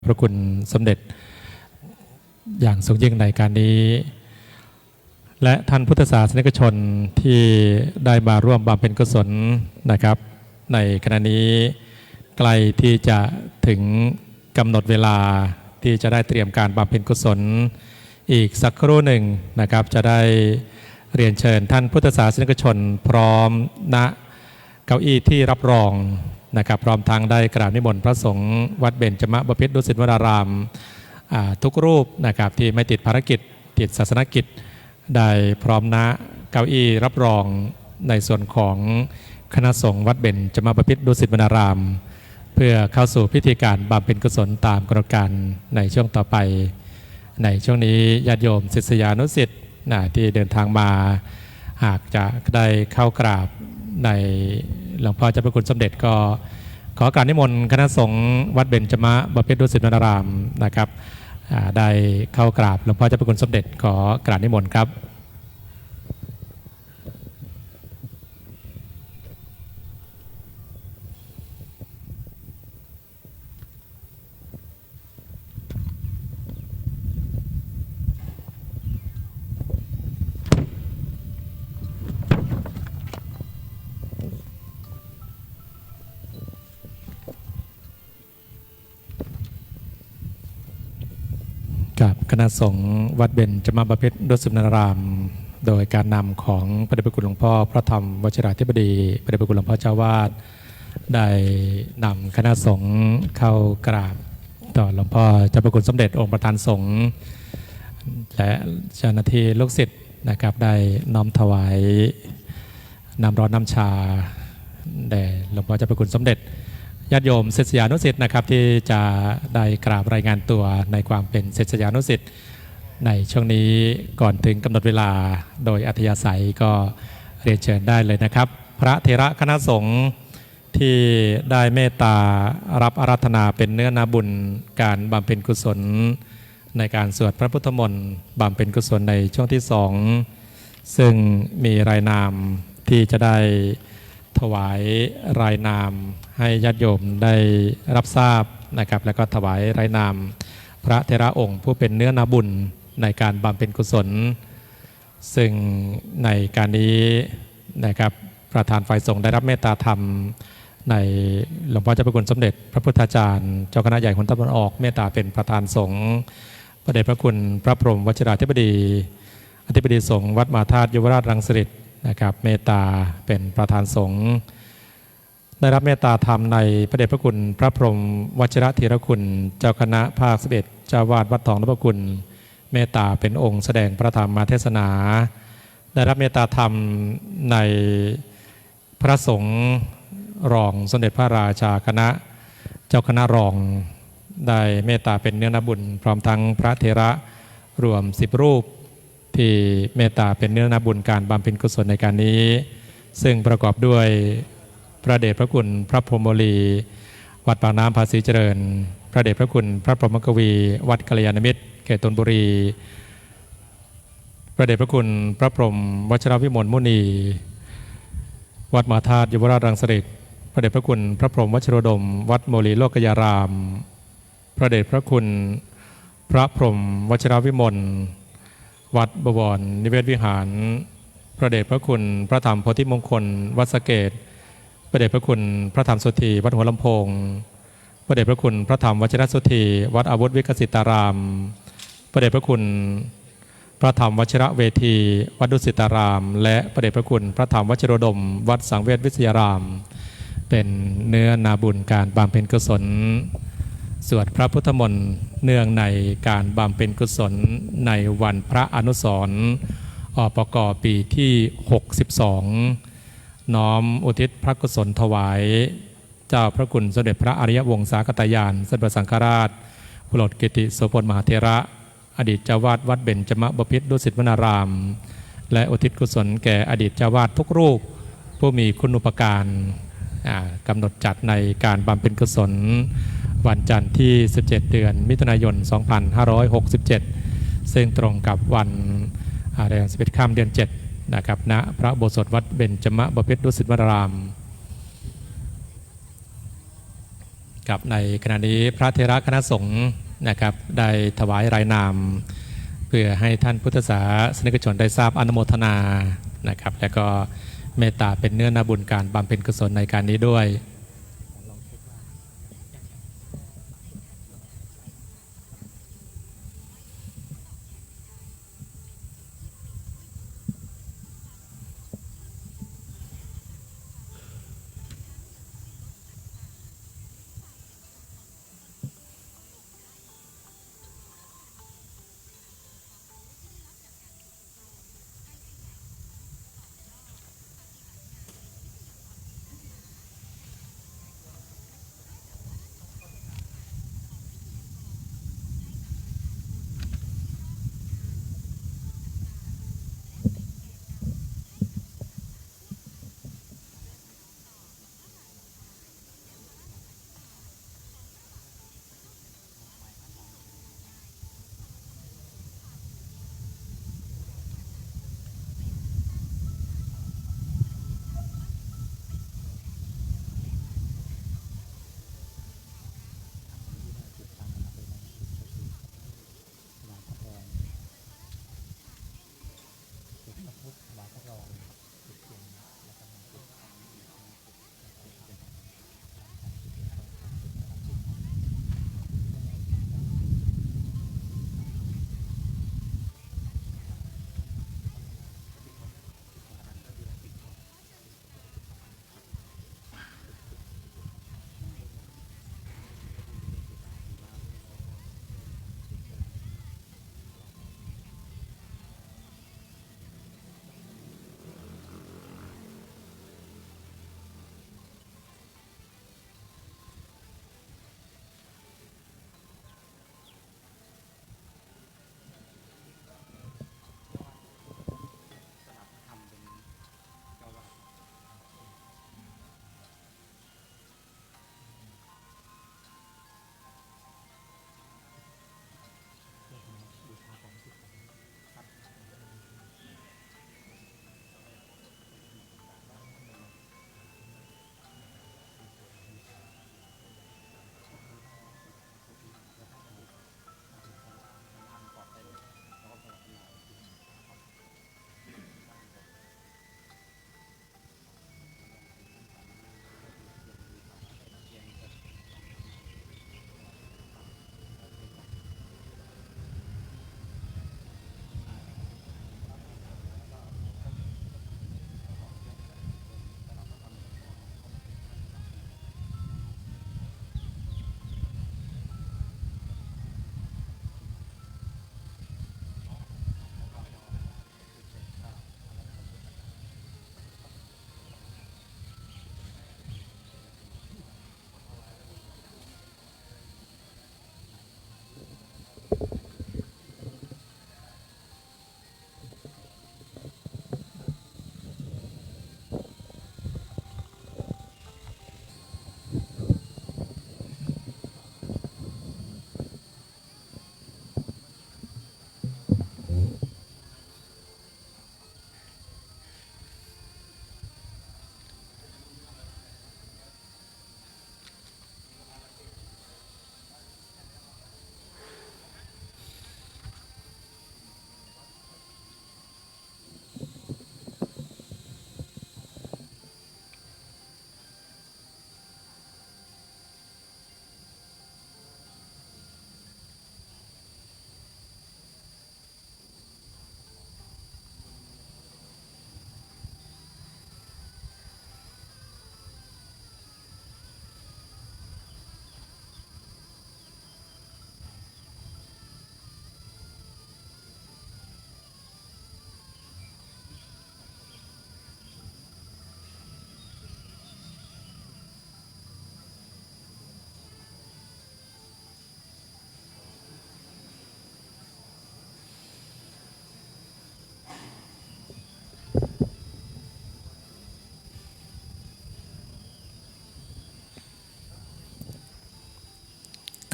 พระคุณสมเด็จอย่างสูงยิ่งในการนี้และท่านพุทธศาสนิกชนที่ได้มาร่วมบำเพ็ญกุศลนะครับในขณะนี้ใกล้ที่จะถึงกำหนดเวลาที่จะได้เตรียมการบำเพ็ญกุศลอีกสักครู่หนึ่งนะครับจะได้เรียนเชิญท่านพุทธศาสนิกชนพร้อมณเก้าอี้ที่รับรองนะครับพร้อมทางได้กราบนิมนต์พระสงฆ์วัดเบญจมบพิตรดุสิตวนารามทุกรูปนะครับที่ไม่ติดภารกิจติดศาสนกิจได้พร้อมณเก้าอี้รับรองในส่วนของคณะสงฆ์วัดเบญจมบพิตรดุสิตวนารามเพื่อเข้าสู่พิธีการบำเพ็ญกุศลตามกำหนดการในช่วงต่อไปในช่วงนี้ญาติโยมศิษยานุศิษย์ที่เดินทางมาหากจะได้เข้ากราบในหลวงพ่อเจ้าพระคุณสมเด็จก็ขอการนิมนต์คณะสงฆ์วัดเบญจมบพิตรดุสิตวนารามนะครับได้เข้ากราบหลวงพ่อเจ้าพระคุณสมเด็จขอกราบนิมนต์ครับกับคณะสงฆ์วัดเบญจมบพิตรดุสิตวนารามโดยการนำของพระเดชพระคุณหลวงพ่อพระธรรมวชิราธิบดีพระเดชพระคุณหลวงพ่อเจ้าวาดได้นำคณะสงฆ์เข้ากราบต่อหลวงพ่อเจ้าพระคุณสมเด็จองค์ประธานสงฆ์และเจ้าหน้าที่ลูกศิษย์นะครับได้น้อมถวายน้ำร้อนน้ำชาแด่หลวงพ่อเจ้าพระคุณสมเด็จญาติโยมศิษยานุศิษย์นะครับที่จะได้กราบรายงานตัวในความเป็นศิษยานุศิษย์ในช่วงนี้ก่อนถึงกำหนดเวลาโดยอัธยาศัยก็เรียนเชิญได้เลยนะครับพระเถระคณะสงฆ์ที่ได้เมตตารับอาราธนาเป็นเนื้อนาบุญการบำเพ็ญกุศลในการสวดพระพุทธมนต์บำเพ็ญกุศลในช่วงที่สองซึ่งมีรายนามที่จะได้ถวายรายนามให้ญาติโยมได้รับทราบนะครับแล้วก็ถวายรายนามพระเถระองค์ผู้เป็นเนื้อนาบุญในการบำเพ็ญกุศลซึ่งในการนี้นะครับประธานฝ่ายสงฆ์ได้รับเมตตาธรรมในหลวงพ่อเจ้าพระคุณสมเด็จพระพุทธาจารย์เจ้าคณะใหญ่คนตะวันออกเมตตาเป็นประธานสงฆ์พระเดชพระคุณพระพรหมวชิราธิบดีอธิบดีสงฆ์วัดมหาธาตุยุวราชรังสิตนะครับเมตตาเป็นประธานสงฆ์ได้รับเมตตาธรรมในพระเดชพระคุณพระพรหมวชิรธีรคุณเจ้าคณะภาค11เจ้าวาดวัดทองนพคุณเมตตาเป็นองค์แสดงพระธรรมมาเทศนาได้รับเมตตาธรรมในพระสงฆ์รองสมเด็จพระราชาคณะเจ้าคณะรองได้เมตตาเป็นเนื้อนาบุญพร้อมทั้งพระเถระรวม10รูปที่เมตตาเป็นเนื้อนาบุญการบำเพ็ญกุศลในการนี้ซึ่งประกอบด้วยพระเดชพระคุณพระพรหมโมลีวัดปากน้ำภาษีเจริญพระเดชพระคุณพระพรหมกวีวัดกัลยาณมิตรเขตธนบุรีพระเดชพระคุณพระพรหมวชิรวิมลมุนีวัดมหาธาตุยุวราชรังสิตพระเดชพระคุณพระพรหมวชิโรดมวัดโมลีโลกยารามพระเดชพระคุณพระพรหมวชิรวิมลวัดบวรนิเวศวิหารพระเดชพระคุณพระธรรมโพธิมงคลวัดสะเกษพระเดชพระคุณพระธรรมสุธีวัดหัวลำโพงพระเดชพระคุณพระธรรมวชิรสุธีวัดอาวุธวิกสิตารามพระเดชพระคุณพระธรรมวชิระเวทีวัดดุสิตารามและพระเดชพระคุณพระธรรมวชิโรดมวัดสังเวชวิทยารามเป็นเนื้อนาบุญการบำเพ็ญกุศลสวดพระพุทธมนต์เนื่องในการบำเพ็ญกุศลในวันพระอนุสรณ์อปก.ปีที่62น้อมอุทิศพระกุศลถวายเจ้าพระคุณสมเด็จพระอริยวงศากตยานสมเด็จพระสังฆราชโปรดกิติโสพลมหาเถระอดีตเจ้าวาดวัดเบญจมบพิตรดุสิตวนารามและอุทิศกุศลแก่อดีตเจ้าวาดทุกรูปผู้มีคุณูปการกำหนดจัดในการบำเพ็ญกุศลวันจันทร์ที่17เดือนมิถุนายน2567ซึ่งตรงกับวันแรม11ค่ำเดือน7นะครับณพระอุโบสถวัดเบญจมบพิตรดุสิตวนาราม กับในขณะนี้พระเถระคณะสงฆ์นะครับได้ถวายรายนามเพื่อให้ท่านพุทธศาสนิกชนได้ทราบอนุโมทนานะครับและก็เมตตาเป็นเนื้อนาบุญการบำเพ็ญกุศลในการนี้ด้วย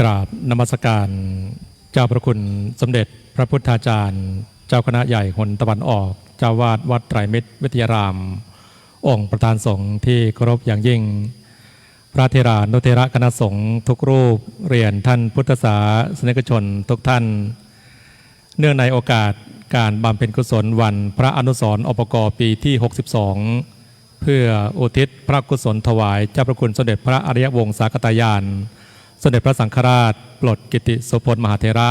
กราบนมัสการเจ้าพระคุณสมเด็จพระพุทธาจารย์เจ้าคณะใหญ่หนตะวันออกเจ้าวาดวัดไตรมิตรวิทยารามองค์ประธานสงฆ์ที่เคารพอย่างยิ่ง พระเทรานุเทระคณะสงฆ์ทุกรูปเรียนท่านพุทธศาสนิกชนทุกท่าน เนื่องในโอกาสการบำเพ็ญกุศลวันพระอนุสรณ์อปกปีที่ 62 เพื่ออุทิศพระกุศลถวายเจ้าพระคุณสมเด็จพระอริยวงศาคตายานสมเด็จพระสังฆราชปลดกิติโสพลมหาเถระ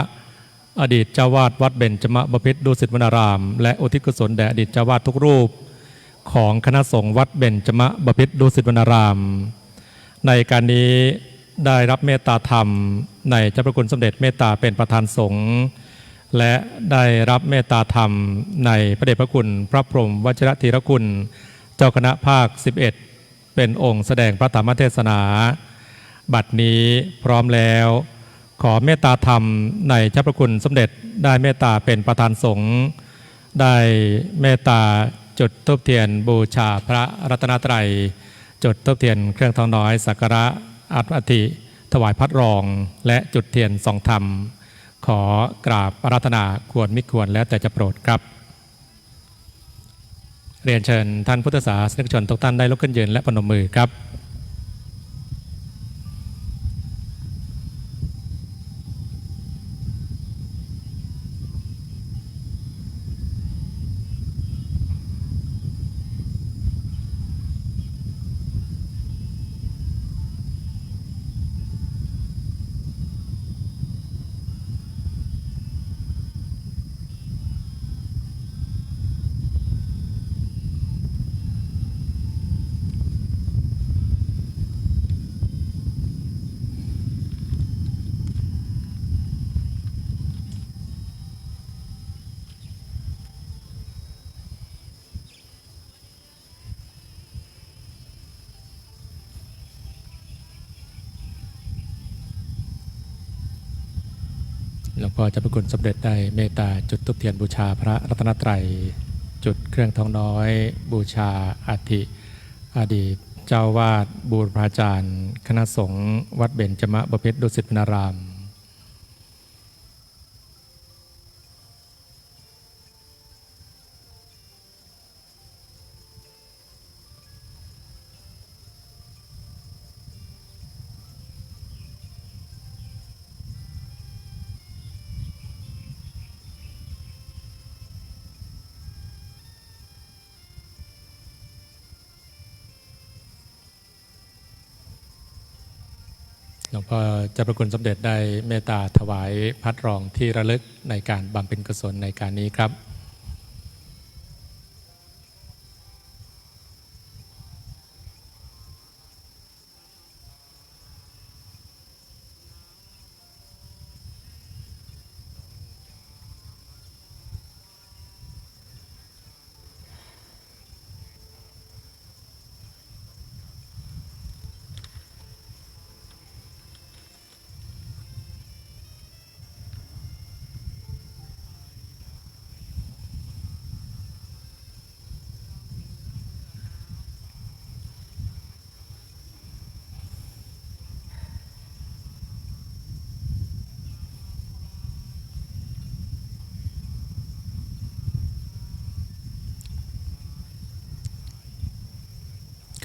อดีตเจ้าวาดวัดเบญจมบพิตรดุสิตวนารามและอุทิศกุศลแด่อดีตเจ้าวาดทุกรูปของคณะสงฆ์วัดเบญจมบพิตรดุสิตวนารามในการนี้ได้รับเมตตาธรรมในเจ้าพระคุณสมเด็จเมตตาเป็นประธานสงฆ์และได้รับเมตตาธรรมในพระเดชพระคุณพระพรหมวชิรธีรคุณเจ้าคณะภาค 11 เป็นองค์แสดงพระธรรมเทศนาบัดนี้พร้อมแล้วขอเมตตาธรรมในเจ้าพระคุณสมเด็จได้เมตตาเป็นประธานสงฆ์ได้เมตตาจุดธูปเทียนบูชาพระรัตนตรัยจุดธูปเทียนเครื่องทองน้อยสักการะอัฐิถวายพัดรองและจุดเทียนส่องธรรมขอกราบอาราธนาควรมิควรแล้วแต่จะโปรดครับเรียนเชิญท่านพุทธศาสนิกชนทุกท่านได้ลุกขึ้นยืนและพนมมือครับหลวงพ่อเจ้าพระคุณสมเด็จได้เมตตาจุดธูปเทียนบูชาพระรัตนตรัยจุดเครื่องทองน้อยบูชาอัฐิอดีตเจ้าวาดบูรพาจารย์คณะสงฆ์วัดเบญจมบพิตรดุสิตวนารามหลวงพ่อเจ้าพระคุณสมเด็จได้เมตตาถวายพัดรองที่ระลึกในการบำเพ็ญกุศลในการนี้ครับ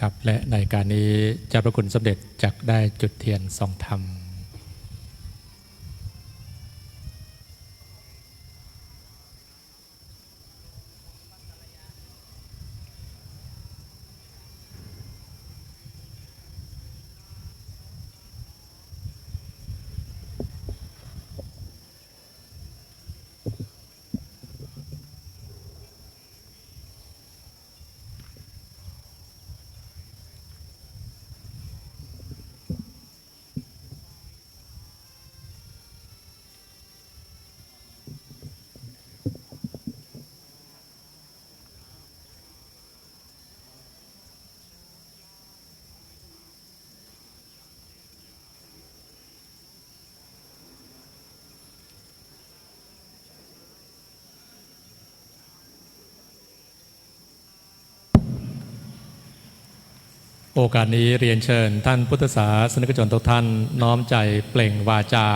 ครับและในการนี้เจ้าพระคุณสมเด็จจักได้จุดเทียนส่องธรรมโอกาสนี้เรียนเชิญท่านพุทธศาสนิกชนทุกท่านน้อมใจเปล่งวาจา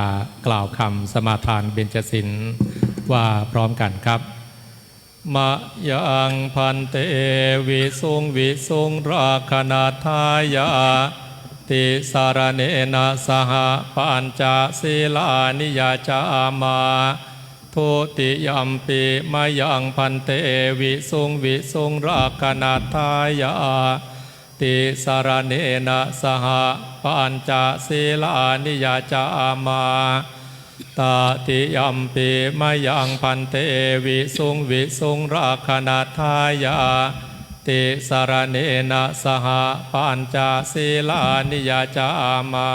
กล่าวคำสมาทานเบญจศีลว่าพร้อมกันครับมะยังพันเตวิสุงราคณาทายาเต ติสารเนนะสหปัญจศีลานิยาจามาทุติยัมปิมายังพันเตวิสุงรักนาทายาติสารเนนะสหปัญจศีลานิยาจามาตติยัมปิมายังพันเตวิสุงรักนาทายาติสารเนนะสหปัญจศีลานิยาจามา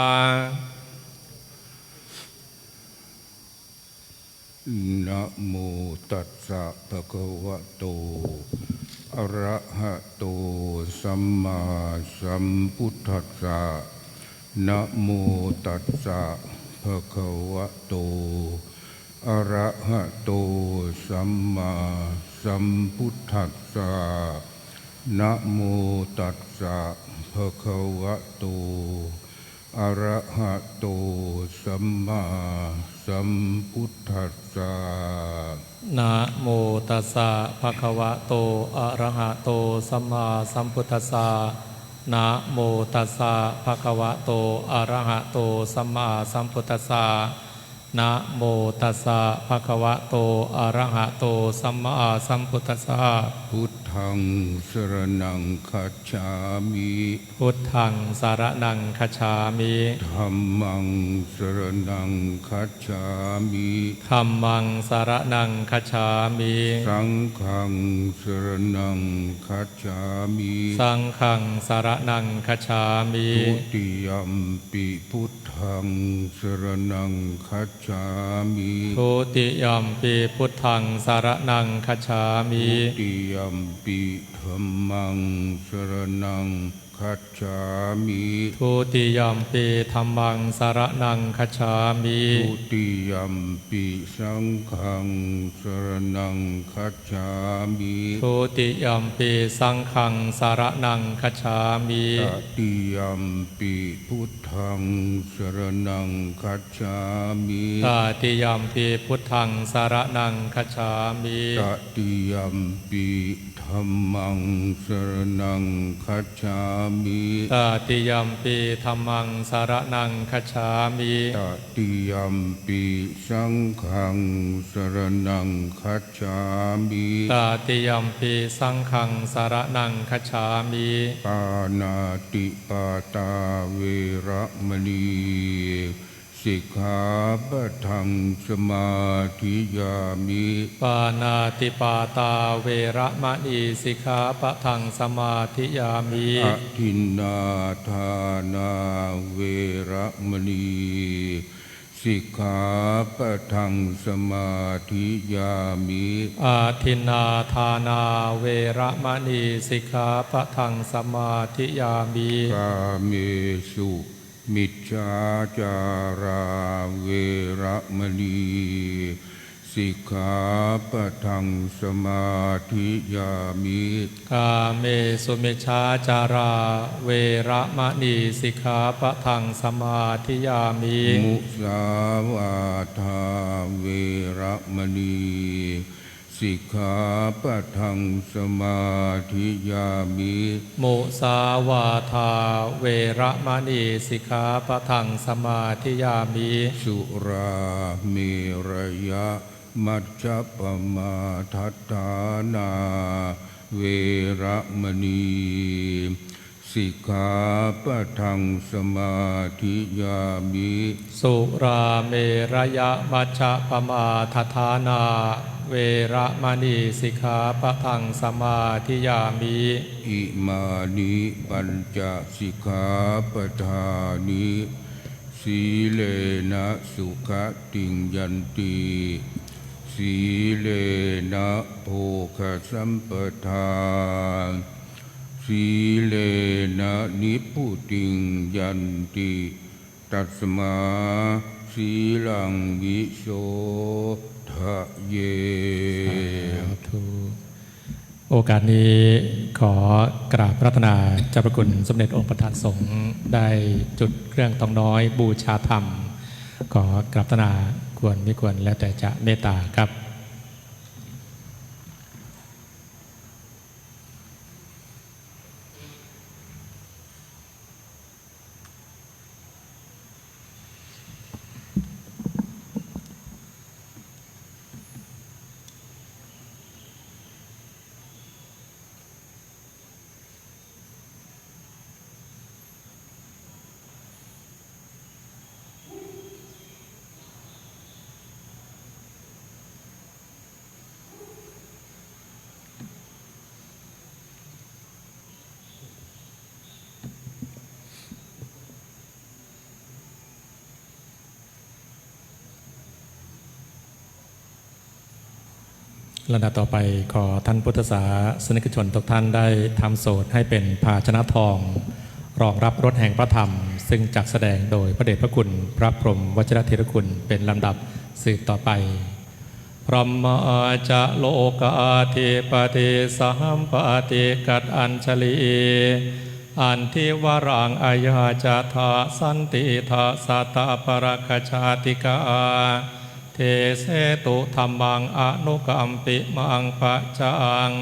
นะโมตัสสะภะคะวะโตอะระหะโตสัมมาสัมพุทธัสสะนะโมตัสสะภะคะวะโตอะระหะโตสัมมาสัมพุทธัสสะนะโมตัสสะภะคะวะโตอะระหะโตสัมมาสัมพุทธัสสะนะโมตัสสะภะคะวะโตอะระหะโตสัมมาสัมพุทธัสสะนะโมตัสสะภะคะวะโตอะระหะโตสัมมาสัมพุทธัสสะนะโมตัสสะภะคะวะโตอะระหะโตสัมมาสัมพุทธัสสะพุทธังสรณังคัจฉามิพุทธังสารนังคัจฉามิธัมมังสรณังคัจฉามิธัมมังสารนังคัจฉามิสังฆังสรณังคัจฉามิสังฆังสารนังคัจฉามิทุติยัมปิพุทธังสรณังคัจฉามิทุติยัมปิพุทธังสารนังคัจฉามิทุติยัมปิธัมมังสรณังคัจฉามิทุติยัมปิธัมมังสารนังคัจฉามิทุติยัมปิสังฆังสรณังคัจฉามิทุติยัมปิสังฆังสารนังคัจฉามิตติยัมปิพุทธังสรณังคัจฉามิตติยัมปิพุทธังสารนังคัจฉามิตติยัมปิธัมมังสรณังคัจฉามิตติยัมปิธัมมังสารนังคัจฉามิตติยัมปิสังฆังสรณังคัจฉามิตติยัมปิสังฆังสารนังคัจฉามิปานาติปาตาเวระมณีสิกขาปะทังสมาธิยามิปานาติปาตาเวระมณีสิกขาปะทังสมาธิยามิอทินนาทานาเวระมณีสิกขาปะทังสมาธิยามิอาทินนาทานาเวระมณีสิกขาปะทังสมาธิยามิกาเมสุมิจฉาจาราเวระมณีสิกขาปะทังสมาธิยามิกาเมสุมิจฉาจาราเวระมณีสิกขาปะทังสมาธิยามิมุสาวาทาเวระมณีสิกขาปะทังสมาธิยามิมุสาวาทาเวระมณีสิกขาปะทังสมาธิยามิสุราเมรยะมัจจปมาทัฏฐานาเวระมณีสิกขาปะทังสมาธิยามิสุราเมรยะมัจจปมาทัฏฐานาเวระมณีสิกขาปะทังสมาธิยามิอิมานิปัญจสิกขาปทานิสีเลนะสุขติงยันติสีเลนะโภคสัมปทาสีเลนะนิพุติงยันติตัสมาสีลังวิโสทะเยโอกาสนี้ขอกราบพระรัตนาเจ้าพระคุณสมเด็จองค์ประธานสงฆ์ได้จุดเครื่องทองน้อยบูชาธรรมขอกราบพระรัตนาควรไม่ควรแล้วแต่จะเมตตาครับ ลำดับต่อไปขอท่านพุทธศาสนิกชนทุกท่านได้ทำโสดให้เป็นภาชนะทองรองรับรถแห่งพระธรรมซึ่งจักแสดงโดยพระเดชพระคุณพระพรหมวชิรธีรคุณเป็นลำดับสืบต่อไปพรหมจะโลกาธิปติสัมปติกัดอัญชลีอันทิวรังอายาจาธาสันติทาสัตตปรคชาติกาเทเสตุธรรมังอนุกัมปิมังปะจัง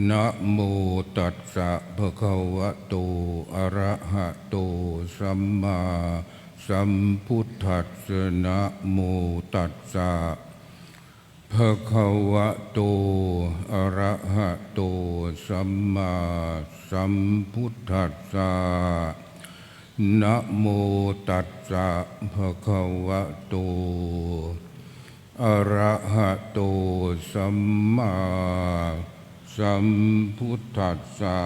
นะโมตัสสะภะคะวะโตอะระหะโตสัมมาสัมพุทธัสสะนะโมตัสสะภะคะวะโตอะระหะโตสัมมาสัมพุทธัสสะนะโมตัสสะภะคะวะโตอะระหะโตสัมมาสัมพุทธัสสะ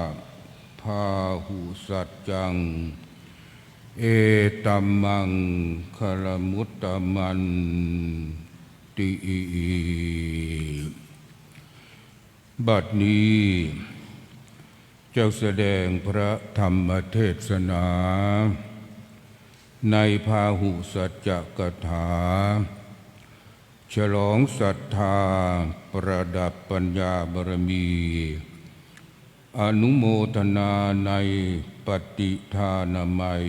พาหุสัจจังเอตัมมังคลมุตตมันติบัดนี้เจ้าแสดงพระธรรมเทศนาในพาหุสัจจกถาฉลองศรัทธาประดับปัญญาบารมีอนุโมทนาในปฏิทานามัย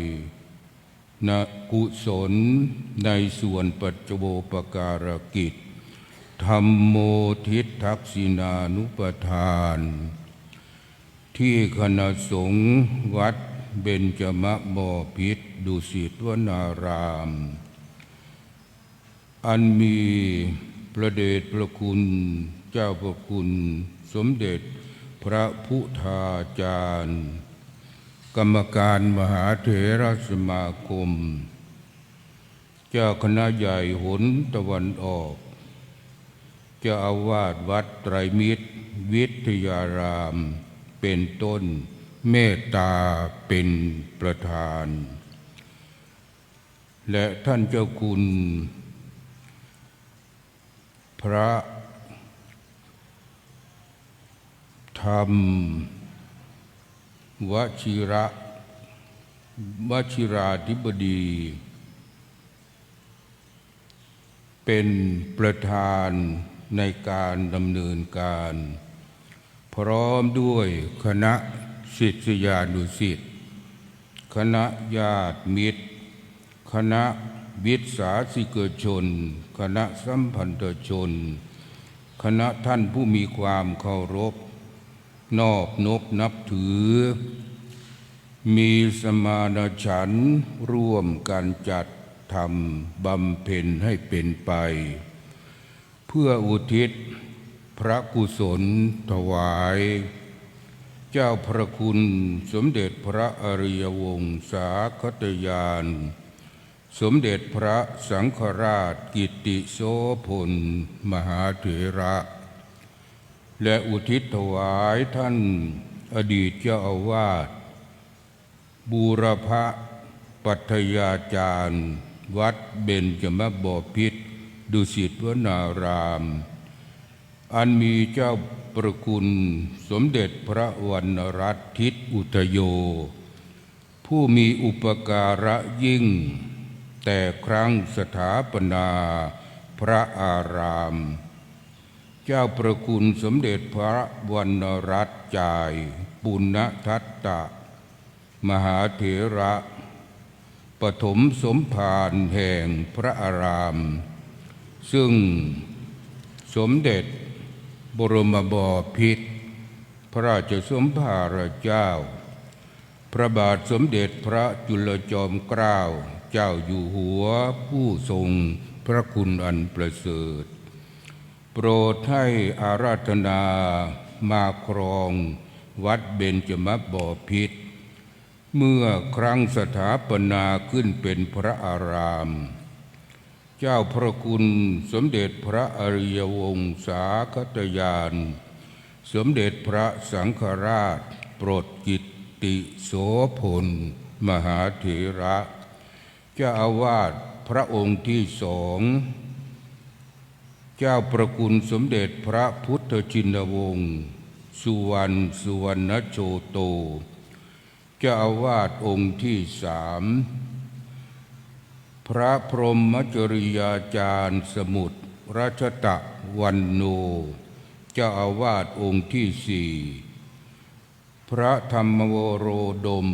ณกุศลในส่วนปัจจโวปการกิจธัมโมทิฏทักษินานุปทานที่คณะสงฆ์วัดเบญจมบพิตรดุสิตวนารามอันมีพระเดชพระคุณเจ้าพระคุณสมเด็จพระพุทธาจารย์กรรมการมหาเถรสมาคมเจ้าคณะใหญ่หนตะวันออกเจ้าอาวาสวัดไตรมิตรวิทยารามเป็นต้นเมตตาเป็นประธานและท่านเจ้าคุณพระธรรมวชิราธิบดีเป็นประธานในการดำเนินการพร้อมด้วยคณะศิษยานุศิษย์คณะญาติมิตรคณะวิสาสิกชนคณะสัมพันธชนคณะท่านผู้มีความเคารพนอบนบนับถือมีสมานฉันท์ร่วมกันจัดทำบำเพ็ญให้เป็นไปเพื่ออุทิศพระกุศลถวายเจ้าพระคุณสมเด็จพระอริยวงศาคตญาณสมเด็จพระสังฆราชกิตติโสพลมหาเถระและอุทิศถวายท่านอดีตเจ้าอาวาสบูรพปัทยาจารย์วัดเบญจมบพิตรดุสิตวนารามอันมีเจ้าประคุณสมเด็จพระวรรณรัตน์ทิตอุทโยผู้มีอุปการะยิ่งแต่ครั้งสถาปนาพระอารามเจ้าประคุณสมเด็จพระวรรณรัตน์จ่ายปุณทัตตะมหาเถระปฐมสมภารแห่งพระอารามซึ่งสมเด็จบรมบพิตรพระราชสมภารเจ้าพระบาทสมเด็จพระจุลจอมเกล้า เจ้าอยู่หัวผู้ทรงพระคุณอันประเสริฐโปรดให้อาราธนามาครองวัดเบญจมบพิตรเมื่อครั้งสถาปนาขึ้นเป็นพระอารามเจ้าพระคุณสมเด็จพระอริยวงศาคตญาณสมเด็จพระสังฆราชโปรดกิตติโสพลมหาเถระเจ้าอาวาสพระองค์ที่สองเจ้าประคุณสมเด็จพระพุทธชินวงศ์สุวรรณโชโตเจ้าอาวาสองค์ที่สามพระพรหมจริยาจารย์สมุทรราชตะวันโนเจ้าอาวาสองค์ที่สี่พระธรรมวโรดม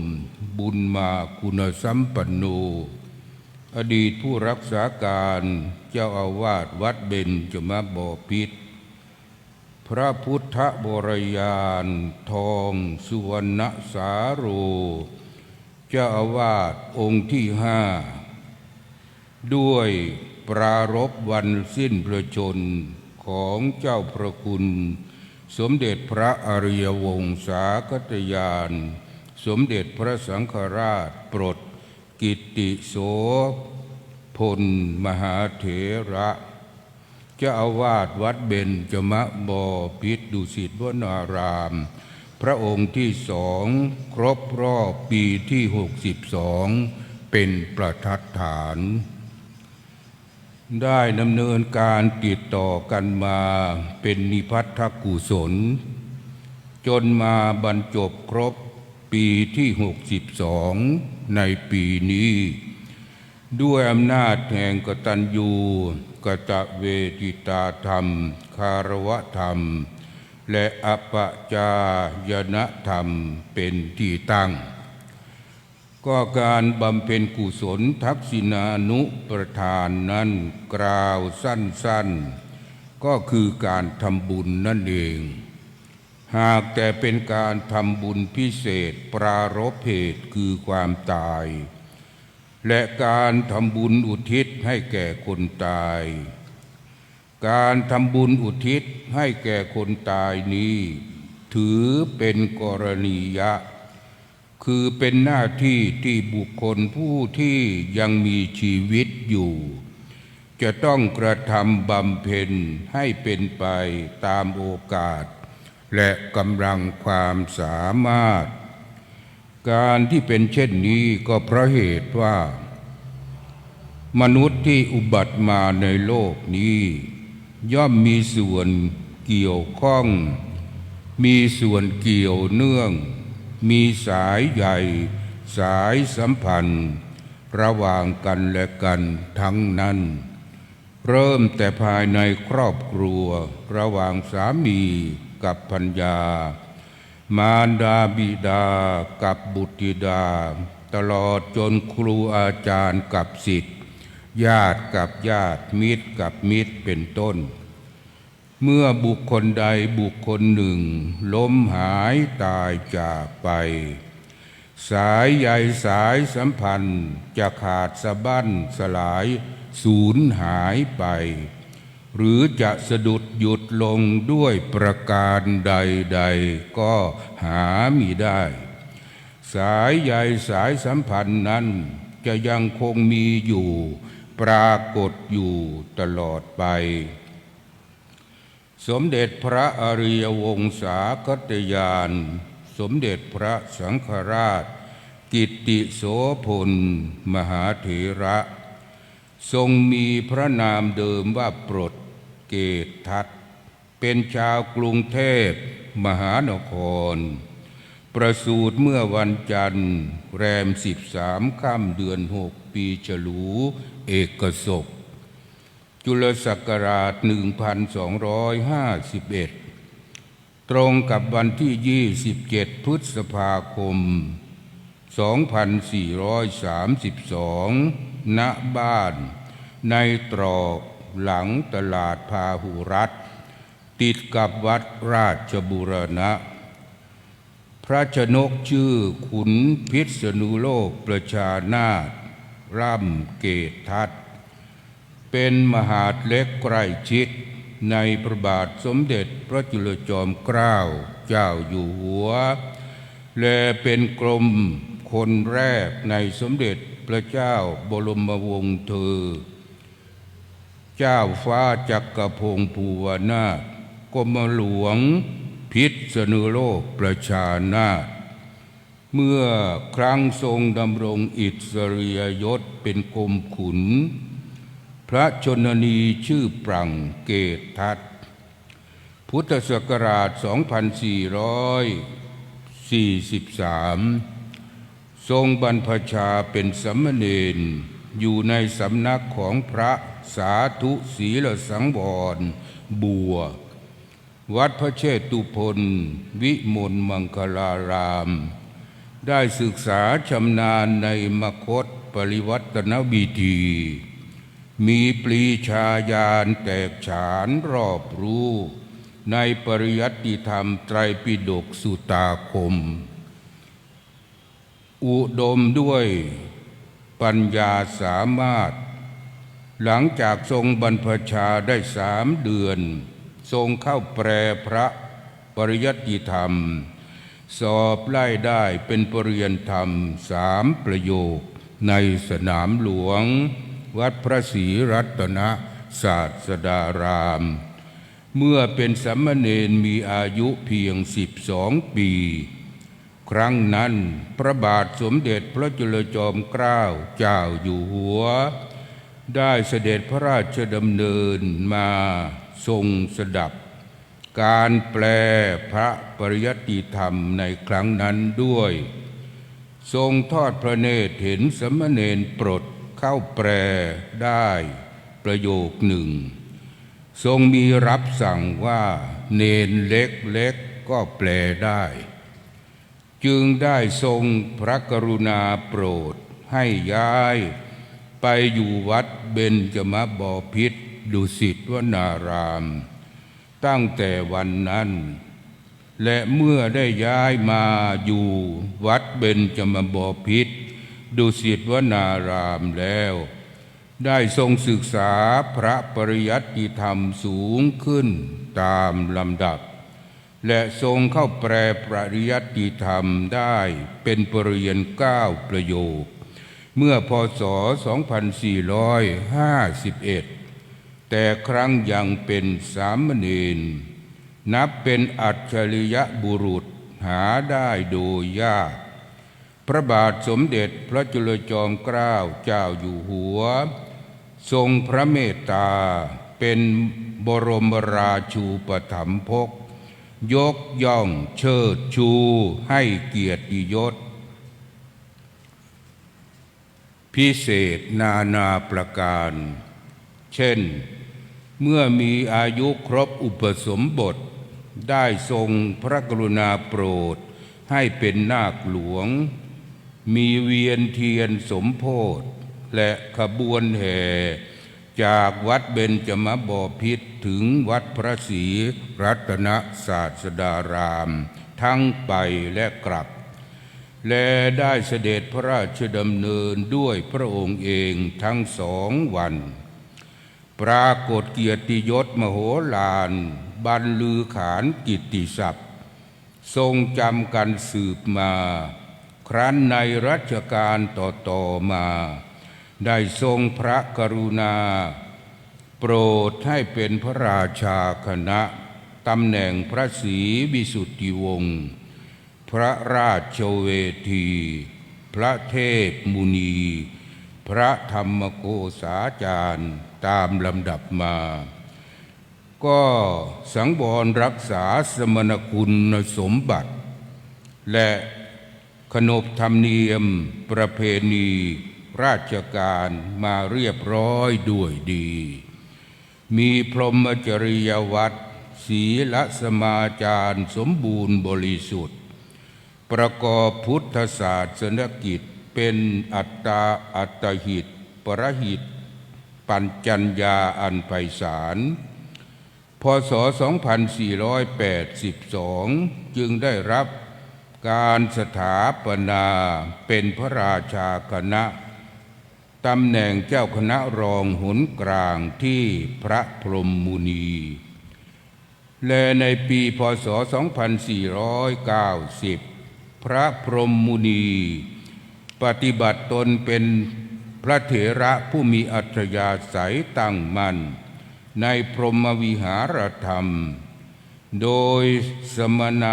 บุญมาคุณสัมปันโนอดีตผู้รักษาการเจ้าอาวาสวัดเบญจมบพิตรพระพุทธบรยานทองสุวรรณสาโรเจ้าอาวาสองค์ที่ห้าด้วยปรารภวันสิ้นพระชนม์ของเจ้าพระคุณสมเด็จพระอริยวงศาคตญาณสมเด็จพระสังฆราชโปรดกิตติโสพลมหาเถระเจ้าอาวาสวัดเบญจมบพิตรดุสิตวนารามพระองค์ที่สองครบรอบปีที่62เป็นประทัดฐานได้ดำเนินการติดต่อกันมาเป็นนิพัทธกุศลจนมาบรรจบครบปีที่62ในปีนี้ด้วยอำนาจแห่งกตัญญูกตเวทิตาธรรมคารวะธรรมและอปจายนธรรมเป็นที่ตั้งก็การบำเพ็ญกุศลทักษิณานุประทานนั้นกล่าวสั้นๆก็คือการทำบุญนั่นเองหากแต่เป็นการทำบุญพิเศษปรารภเหตุคือความตายและการทำบุญอุทิศให้แก่คนตายการทำบุญอุทิศให้แก่คนตายนี้ถือเป็นกรณียะคือเป็นหน้าที่ที่บุคคลผู้ที่ยังมีชีวิตอยู่จะต้องกระทำบำเพ็ญให้เป็นไปตามโอกาสและกำลังความสามารถการที่เป็นเช่นนี้ก็เพราะเหตุว่ามนุษย์ที่อุบัติมาในโลกนี้ย่อมมีส่วนเกี่ยวข้องมีส่วนเกี่ยวเนื่องมีสายใหญ่สายสัมพันธ์ระหว่างกันและกันทั้งนั้นเริ่มแต่ภายในครอบครัวระหว่างสามีกับภรรยามารดาบิดากับบุตรธิดาตลอดจนครูอาจารย์กับศิษย์ญาติกับญาติมิตรกับมิตรเป็นต้นเมื่อบุคคลใดบุคคลหนึ่งล้มหายตายจากไปสายใยสายสัมพันธ์จะขาดสะบั้นสลายสูญหายไปหรือจะสะดุดหยุดลงด้วยประการใดๆก็หามิได้สายใยสายสัมพันธ์นั้นจะยังคงมีอยู่ปรากฏอยู่ตลอดไปสมเด็จพระอริยวงศาคตญาณสมเด็จพระสังฆราชกิตติโสพลมหาเถระทรงมีพระนามเดิมว่าปรดเกตทัตเป็นชาวกรุงเทพมหานครประสูติเมื่อวันจันทร์แรม13ค่ำเดือน6ปีฉลูเอกศกจุลศักราช1251ตรงกับวันที่27พฤษภาคม2432ณบ้านในตรอกหลังตลาดพาหุรัตน์ติดกับวัดราชบูรณะพระชนกชื่อขุนพิษณุโลกประชานาถ ร่ำเกตทัตเป็นมหาดเล็กใกล้ชิดในพระบาทสมเด็จพระจุลจอมเกล้าเจ้าอยู่หัวและเป็นกรมคนแรกในสมเด็จพระเจ้าบรมวงศ์เธอเจ้าฟ้าจักรพงศ์ภูวนาถกรมหลวงพิษณุโลกประชานาถเมื่อครั้งทรงดำรงอิสริยยศเป็นกรมขุนพระชนนีชื่อปรังเกตทัตพุทธศักราช 2443 ทรงบรรพชาเป็นสามเณรอยู่ในสำนักของพระสาธุศีลสังวรบัววัดพระเชตุพนวิมลมังคลารามได้ศึกษาชำนาญในมคธปริวัตนวิธีมีปรีชาญาณแตกฉานรอบรู้ในปริยัติธรรมไตรปิฎกสุตาคมอุดมด้วยปัญญาสามารถหลังจากทรงบรรพชาได้3 เดือนทรงเข้าแปลพระปริยัติธรรมสอบไล่ได้เป็นปริญญาธรรม3 ประโยคในสนามหลวงวัดพระศรีรัตนศาสดารามเมื่อเป็นสามเณรมีอายุเพียง12 ปีครั้งนั้นพระบาทสมเด็จพระจุลจอมเกล้าเจ้าอยู่หัวได้เสด็จพระราชดำเนินมาทรงสดับการแปลพระปริยัติธรรมในครั้งนั้นด้วยทรงทอดพระเนตรเห็นสามเณรปลดเข้าแปลได้ประโยคหนึ่งทรงมีรับสั่งว่าเนรเล็กๆก็แปลได้จึงได้ทรงพระกรุณาโปรดให้ย้ายไปอยู่วัดเบญจมบพิตรดุสิตวนารามตั้งแต่วันนั้นและเมื่อได้ย้ายมาอยู่วัดเบญจมบพิตรดุสิตวนารามแล้วได้ทรงศึกษาพระปริยัติธรรมสูงขึ้นตามลำดับและทรงเข้าแปลปริยัติธรรมได้เป็นปริญญา9 ประโยคเมื่อพ.ศ. 2451แต่ครั้งยังเป็นสามเณรนับเป็นอัจฉริยบุรุษหาได้โดยยากพระบาทสมเด็จพระจุลจอมเกล้าเจ้าอยู่หัวทรงพระเมตตาเป็นบรมราชูปถัมภกยกย่องเชิดชูให้เกียรติยศพิเศษนานาประการเช่นเมื่อมีอายุครบอุปสมบทได้ทรงพระกรุณาโปรดให้เป็นนาคหลวงมีเวียนเทียนสมโภชและขบวนแห่จากวัดเบญจมบพิตรถึงวัดพระศรีรัตนศาสดารามทั้งไปและกลับและได้เสด็จพระราชดำเนินด้วยพระองค์เองทั้ง2 วันปรากฏเกียรติยศมโหฬารบรรลือขานกิตติศัพท์ทรงจำกันสืบมาครั้นในรัชกาลต่อมาได้ทรงพระกรุณาโปรดให้เป็นพระราชาคณะตำแหน่งพระศรีวิสุทธิวงศ์พระราชเวทีพระเทพมุนีพระธรรมโกษาจารย์ตามลำดับมาก็สังวรรักษาสมณคุณสมบัติและขนบธรรมเนียมประเพณีราชการมาเรียบร้อยด้วยดีมีพรหมจริยวัตรศีลสมาจารสมบูรณ์บริสุทธิ์ประกอบพุทธศาสนกิจเป็นอัตตาอัตหิตปรหิตปัญจัญญาอันไพศาลพ.ศ. 2482จึงได้รับการสถาปนาเป็นพระราชาคณะ ตำแหน่งเจ้าคณะรองหนกลางที่พระพรหมมุนี และในปีพ.ศ. 2490 พระพรหมมุนีปฏิบัติตนเป็นพระเถระผู้มีอัธยาศัยตั้งมั่นในพรหมวิหารธรรมโดยสมณ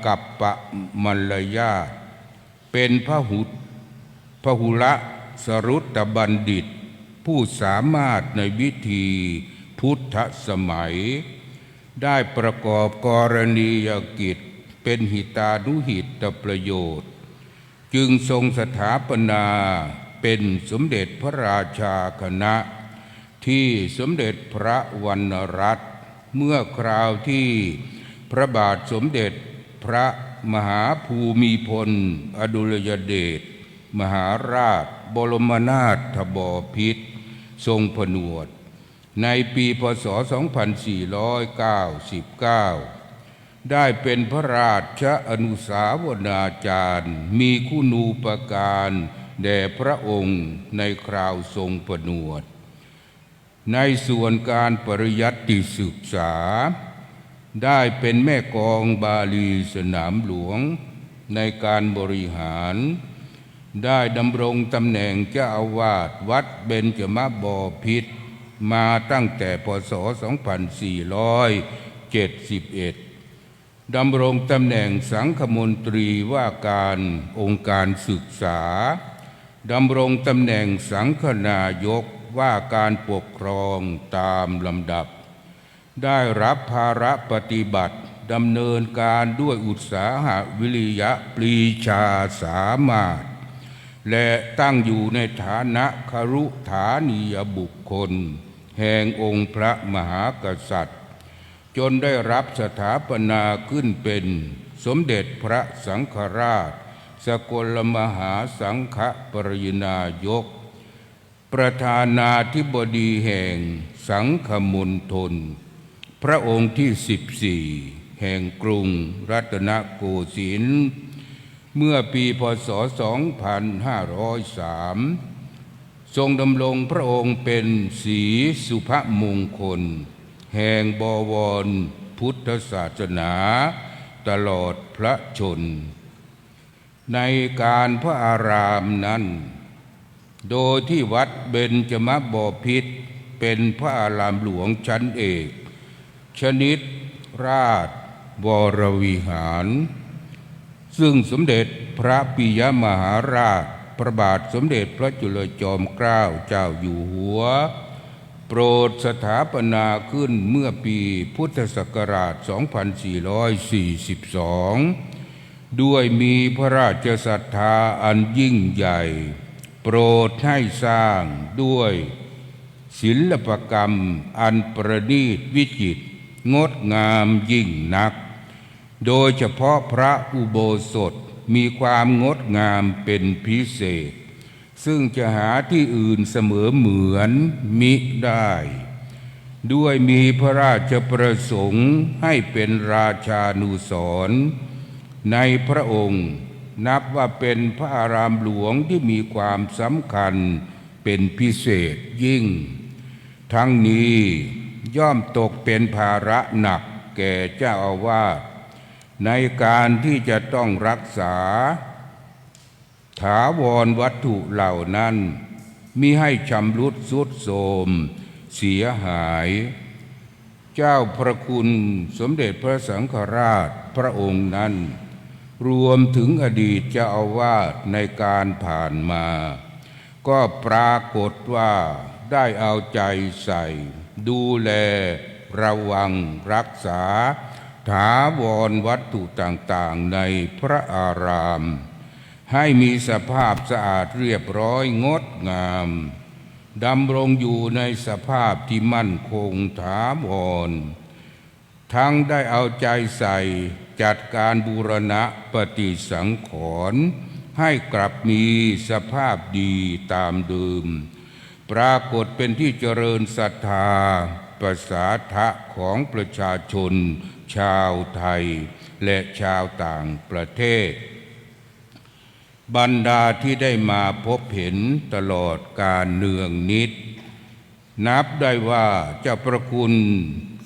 กัปปมัลลยาตเป็นพหุละสรุตตบัณฑิตผู้สามารถในวิธีพุทธสมัยได้ประกอบกรณียกิจเป็นหิตานุหิตประโยชน์จึงทรงสถาปนาเป็นสมเด็จพระราชาคณะที่สมเด็จพระวรรณรัตน์เมื่อคราวที่พระบาทสมเด็จพระมหาภูมิพลอดุลยเดชมหาราชบรมนาถบพิตรทรงผนวดในปีพ.ศ. 2499 ได้เป็นพระราชอนุสาวนาจารย์มีคุณูปการแด่พระองค์ในคราวทรงผนวดในส่วนการปริยัติศึกษาได้เป็นแม่กองบาลีสนามหลวงในการบริหารได้ดำรงตำแหน่งเจ้าอาวาสวัดเบญจมบพิตรมาตั้งแต่พ.ศ. 2471 ดำรงตำแหน่งสังฆมนตรีว่าการองค์การศึกษาดำรงตำแหน่งสังฆนายกว่าการปกครองตามลำดับได้รับภาระปฏิบัติดำเนินการด้วยอุตสาหะวิริยะปรีชาสามารถและตั้งอยู่ในฐานะครุฐานียบุคคลแห่งองค์พระมหากษัตริย์จนได้รับสถาปนาขึ้นเป็นสมเด็จพระสังฆราชสกลมหาสังฆปรินายกประธานาธิบดีแห่งสังฆมณฑลพระองค์ที่14แห่งกรุงรัตนโกสินทร์เมื่อปีพ.ศ. 2503 ทรงดำรงพระองค์เป็นศรีสุภมงคลแห่งบวรพุทธศาสนาตลอดพระชนในการพระอารามนั้นโดยที่วัดเบญจมบพิตรเป็นพระอารามหลวงชั้นเอกชนิดราชวรวิหารซึ่งสมเด็จพระปิยมหาราชพระบาทสมเด็จพระจุลจอมเกล้าเจ้าอยู่หัวโปรดสถาปนาขึ้นเมื่อปีพุทธศักราช 2442 ด้วยมีพระราชศรัทธาอันยิ่งใหญ่โปรดให้สร้างด้วยศิลปกรรมอันประณีตวิจิตรงดงามยิ่งนักโดยเฉพาะพระอุโบสถมีความงดงามเป็นพิเศษซึ่งจะหาที่อื่นเสมอเหมือนมิได้ด้วยมีพระราชประสงค์ให้เป็นราชานุสรณ์ในพระองค์นับว่าเป็นพระอารามหลวงที่มีความสำคัญเป็นพิเศษยิ่งทั้งนี้ย่อมตกเป็นภาระหนักแก่เจ้าอาวาสในการที่จะต้องรักษาถาวรวัตถุเหล่านั้นมิให้ชำรุดทรุดโทรมเสียหายเจ้าพระคุณสมเด็จพระสังฆราชพระองค์นั้นรวมถึงอดีตเจ้าอาวาสในการผ่านมาก็ปรากฏว่าได้เอาใจใส่ดูแลระวังรักษาถาวรวัตถุต่างๆในพระอารามให้มีสภาพสะอาดเรียบร้อยงดงามดำรงอยู่ในสภาพที่มั่นคงถาวรทั้งได้เอาใจใส่จัดการบูรณะปฏิสังขรณ์ให้กลับมีสภาพดีตามเดิมปรากฏเป็นที่เจริญศรัทธาประสาทะของประชาชนชาวไทยและชาวต่างประเทศ บรรดาที่ได้มาพบเห็นตลอดการเนืองนิดนับได้ว่าเจ้าประคุณ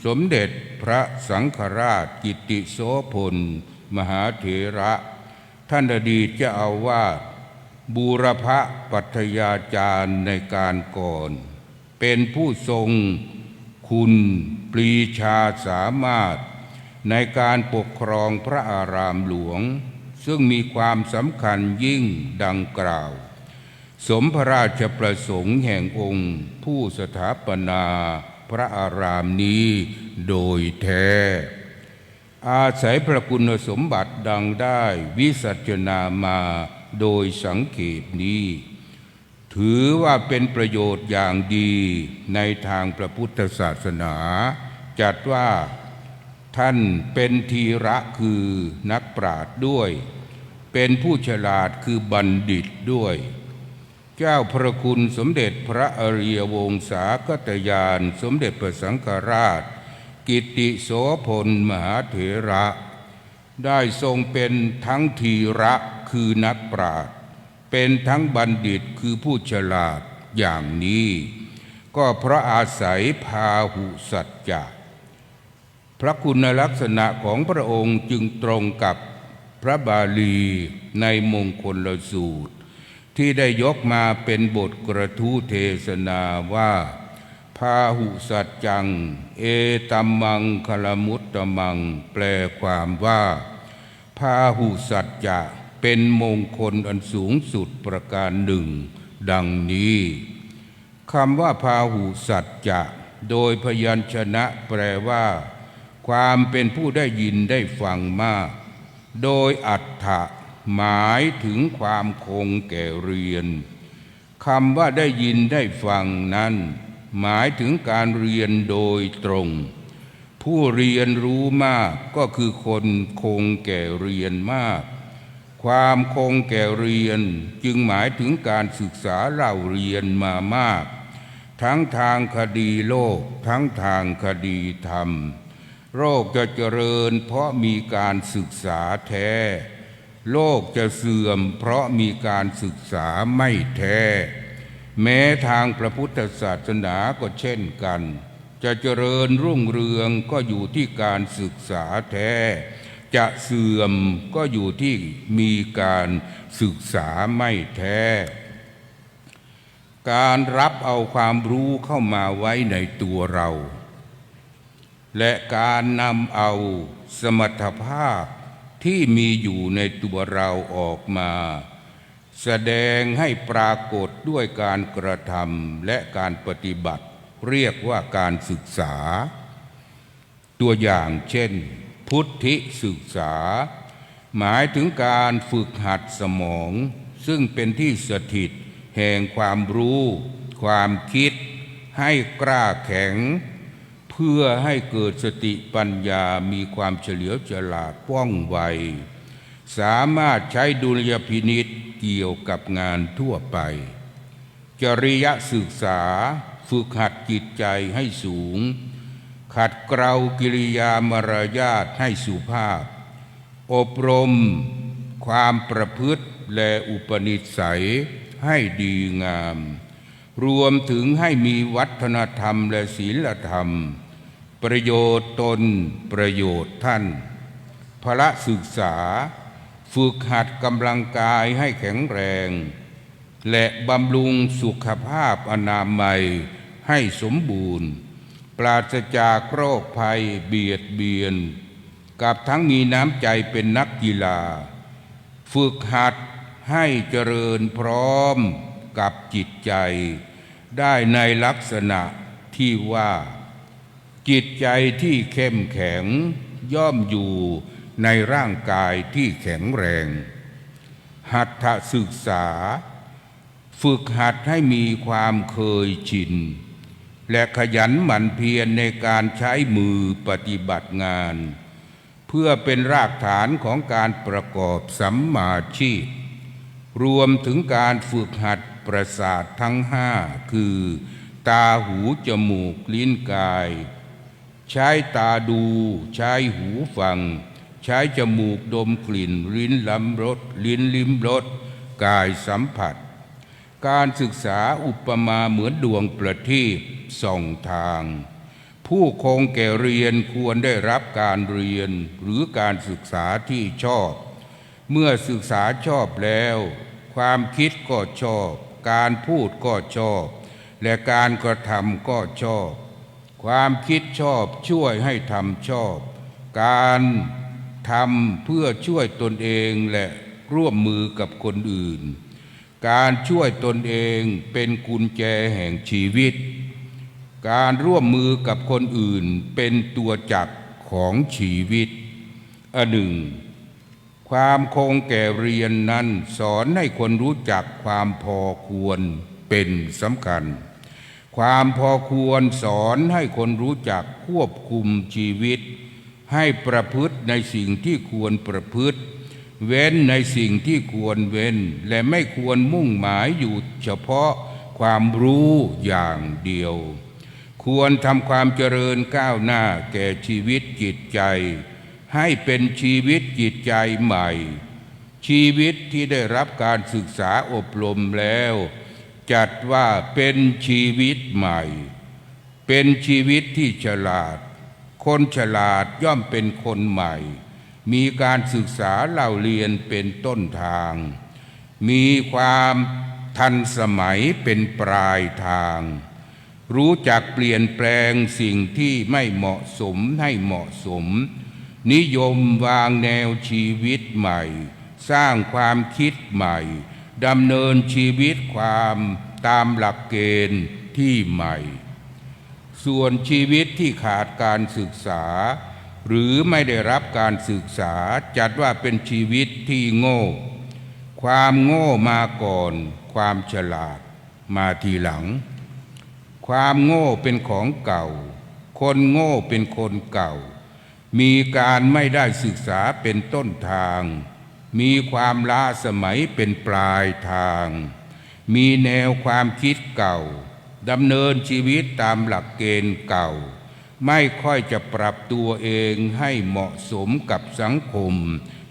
สมเด็จพระสังฆราชกิติโสพลมหาเถระท่านอดีตเจ้าอาวาสบูรพปัทยาจารย์ในการก่อนเป็นผู้ทรงคุณปรีชาสามารถในการปกครองพระอารามหลวงซึ่งมีความสำคัญยิ่งดังกล่าวสมพระราชประสงค์แห่งองค์ผู้สถาปนาพระอารามนี้โดยแท้อาศัยพระคุณสมบัติดังได้วิสัชนามาโดยสังเขปนี้ถือว่าเป็นประโยชน์อย่างดีในทางพระพุทธศาสนาจัดว่าท่านเป็นธีระคือนักปราชญ์ด้วยเป็นผู้ฉลาดคือบัณฑิตด้วยเจ้าพระคุณสมเด็จพระอริยวงศาคตญาณสมเด็จพระสังฆราชกิติโสพลมหาเถระได้ทรงเป็นทั้งธีระคือนักปราชญ์เป็นทั้งบัณฑิตคือผู้ฉลาดอย่างนี้ก็เพราะอาศัยพาหุสัจจะพระคุณลักษณะของพระองค์จึงตรงกับพระบาลีในมงคลสูตรที่ได้ยกมาเป็นบทกระทู้เทศนาว่าพาหุสัจจังเอตัมมังคลมุตตมังแปลความว่าพาหุสัจจะเป็นมงคลอันสูงสุดประการหนึ่งดังนี้คำว่าพาหุสัจจะโดยพยัญชนะแปลว่าความเป็นผู้ได้ยินได้ฟังมากโดยอรรถะหมายถึงความคงแก่เรียนคำว่าได้ยินได้ฟังนั้นหมายถึงการเรียนโดยตรงผู้เรียนรู้มากก็คือคนคงแก่เรียนมากความคงแก่เรียนจึงหมายถึงการศึกษาเล่าเรียนมามากทั้งทางคดีโลกทั้งทางคดีธรรมโลกจะเจริญเพราะมีการศึกษาแท้โลกจะเสื่อมเพราะมีการศึกษาไม่แท้แม้ทางพระพุทธศาสนาก็เช่นกันจะเจริญรุ่งเรืองก็อยู่ที่การศึกษาแท้จะเสื่อมก็อยู่ที่มีการศึกษาไม่แท้การรับเอาความรู้เข้ามาไว้ในตัวเราและการนำเอาสมรรถภาพที่มีอยู่ในตัวเราออกมาแสดงให้ปรากฏด้วยการกระทำและการปฏิบัติเรียกว่าการศึกษาตัวอย่างเช่นพุทธิศึกษาหมายถึงการฝึกหัดสมองซึ่งเป็นที่สถิตแห่งความรู้ความคิดให้กล้าแข็งเพื่อให้เกิดสติปัญญามีความเฉลียวฉลาดว่องไวสามารถใช้ดุลยพินิจเกี่ยวกับงานทั่วไปจริยศึกษาฝึกหัดจิตใจให้สูงขัดเกลากิริยามารยาทให้สุภาพอบรมความประพฤติและอุปนิสัยให้ดีงามรวมถึงให้มีวัฒนธรรมและศีลธรรมประโยชน์ตนประโยชน์ท่านพละศึกษาฝึกหัดกำลังกายให้แข็งแรงและบำรุงสุขภาพอนามัยให้สมบูรณ์ปราศจากโรคภัยเบียดเบียนกับทั้งมีน้ำใจเป็นนักกีฬาฝึกหัดให้เจริญพร้อมกับจิตใจได้ในลักษณะที่ว่าจิตใจที่เข้มแข็งย่อมอยู่ในร่างกายที่แข็งแรงหัตถศึกษาฝึกหัดให้มีความเคยชินและขยันหมั่นเพียรในการใช้มือปฏิบัติงานเพื่อเป็นรากฐานของการประกอบสัมมาชีพรวมถึงการฝึกหัดประสาททั้งห้าคือตาหูจมูกลิ้นกายใช้ตาดูใช้หูฟังใช้จมูกดมกลิ่นลิ้นลิ้มรส กายสัมผัสการศึกษาอุปมาเหมือนดวงประทีปส่องทางผู้คงแก่เรียนควรได้รับการเรียนหรือการศึกษาที่ชอบเมื่อศึกษาชอบแล้วความคิดก็ชอบการพูดก็ชอบและการกระทำก็ชอบความคิดชอบช่วยให้ทำชอบการทำเพื่อช่วยตนเองและร่วมมือกับคนอื่นการช่วยตนเองเป็นกุญแจแห่งชีวิตการร่วมมือกับคนอื่นเป็นตัวจักรของชีวิตอันหนึ่งความคงแก่เรียนนั้นสอนให้คนรู้จักความพอควรเป็นสำคัญความพอควรสอนให้คนรู้จักควบคุมชีวิตให้ประพฤติในสิ่งที่ควรประพฤติเว้นในสิ่งที่ควรเว้นและไม่ควรมุ่งหมายอยู่เฉพาะความรู้อย่างเดียวควรทำความเจริญก้าวหน้าแก่ชีวิตจิตใจให้เป็นชีวิตจิตใจใหม่ชีวิตที่ได้รับการศึกษาอบรมแล้วจัดว่าเป็นชีวิตใหม่เป็นชีวิตที่ฉลาดคนฉลาดย่อมเป็นคนใหม่มีการศึกษาเล่าเรียนเป็นต้นทางมีความทันสมัยเป็นปลายทางรู้จักเปลี่ยนแปลงสิ่งที่ไม่เหมาะสมให้เหมาะสมนิยมวางแนวชีวิตใหม่สร้างความคิดใหม่ดำเนินชีวิตความตามหลักเกณฑ์ที่ใหม่ส่วนชีวิตที่ขาดการศึกษาหรือไม่ได้รับการศึกษาจัดว่าเป็นชีวิตที่โง่ความโง่มาก่อนความฉลาดมาทีหลังความโง่เป็นของเก่าคนโง่เป็นคนเก่ามีการไม่ได้ศึกษาเป็นต้นทางมีความล้าสมัยเป็นปลายทางมีแนวความคิดเก่าดำเนินชีวิตตามหลักเกณฑ์เก่าไม่ค่อยจะปรับตัวเองให้เหมาะสมกับสังคม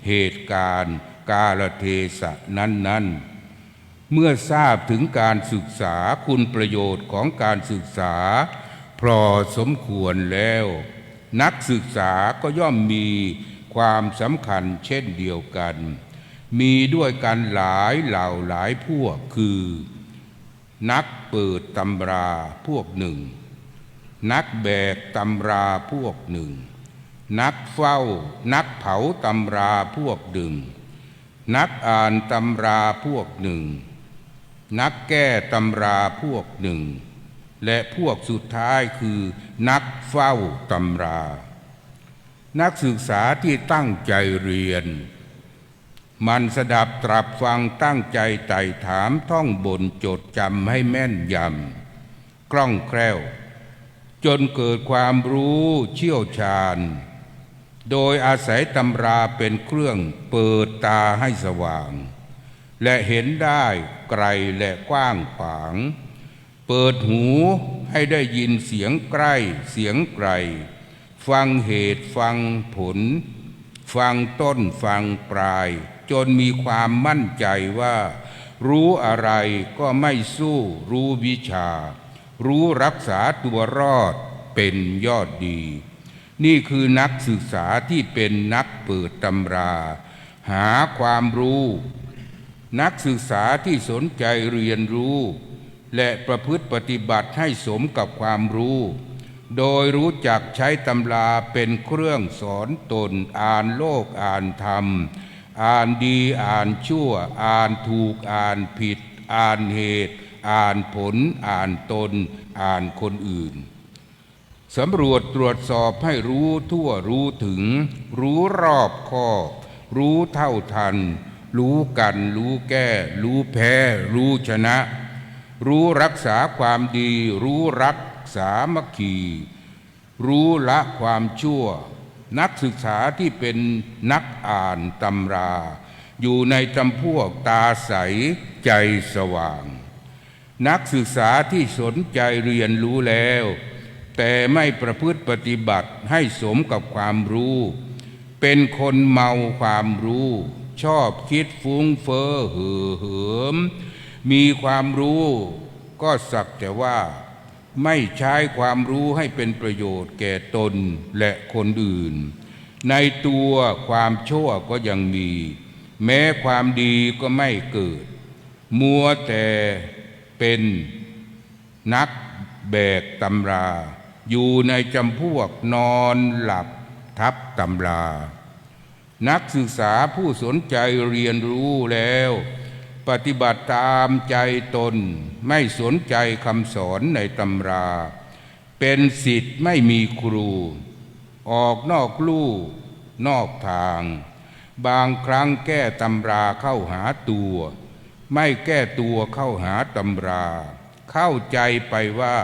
เหตุการณ์กาลเทศะนั้นๆเมื่อทราบถึงการศึกษาคุณประโยชน์ของการศึกษาพอสมควรแล้วนักศึกษาก็ย่อมมีความสำคัญเช่นเดียวกันมีด้วยกันหลายเหล่าหลายพวกคือนักเปิดตำราพวกหนึ่งนักแบกตำราพวกหนึ่งนักเฝ้านักเผาตำราพวกหนึ่งนักอ่านตำราพวกหนึ่งนักแก้ตำราพวกหนึ่งและพวกสุดท้ายคือนักเฝ้าตำรานักศึกษาที่ตั้งใจเรียนมันสดับตรับฟังตั้งใจไต่ถามท่องบนจดจำให้แม่นยำคล่องแคล่วจนเกิดความรู้เชี่ยวชาญโดยอาศัยตำราเป็นเครื่องเปิดตาให้สว่างและเห็นได้ไกลและกว้างขวางเปิดหูให้ได้ยินเสียงใกล้เสียงไกลฟังเหตุฟังผลฟังต้นฟังปลายจนมีความมั่นใจว่ารู้อะไรก็ไม่สู้รู้วิชารู้รักษาตัวรอดเป็นยอดดีนี่คือนักศึกษาที่เป็นนักเปิดตำราหาความรู้นักศึกษาที่สนใจเรียนรู้และประพฤติปฏิบัติให้สมกับความรู้โดยรู้จักใช้ตำราเป็นเครื่องสอนตนอ่านโลกอ่านธรรมอ่านดีอ่านชั่วอ่านถูกอ่านผิดอ่านเหตุอ่านผลอ่านตนอ่านคนอื่นสำรวจตรวจสอบให้รู้ทั่วรู้ถึงรู้รอบคอบรู้เท่าทันรู้กันรู้แก้รู้แพ้รู้ชนะรู้รักษาความดีรู้รักสามัคคีรู้ละความชั่วนักศึกษาที่เป็นนักอ่านตำราอยู่ในจำพวกตาใสใจสว่างนักศึกษาที่สนใจเรียนรู้แล้วแต่ไม่ประพฤติปฏิบัติให้สมกับความรู้เป็นคนเมาความรู้ฉ ชอบคิดฟุ้งเฟ้อเห่อเหิมมีความรู้ก็สักแต่ว่าไม่ใช้ความรู้ให้เป็นประโยชน์แก่ตนและคนอื่นในตัวความชั่วก็ยังมีแม้ความดีก็ไม่เกิดมัวแต่เป็นนักแบกตำราอยู่ในจำพวกนอนหลับทับตำรานักศึกษาผู้สนใจเรียนรู้แล้วปฏิบัติตามใจตนไม่สนใจคำสอนในตำราเป็นศิษย์ไม่มีครูออกนอกลู่นอกทางบางครั้งแก้ตำราเข้าหาตัวไม่แก้ตัวเข้าหาตำราเข้าใจไปว่า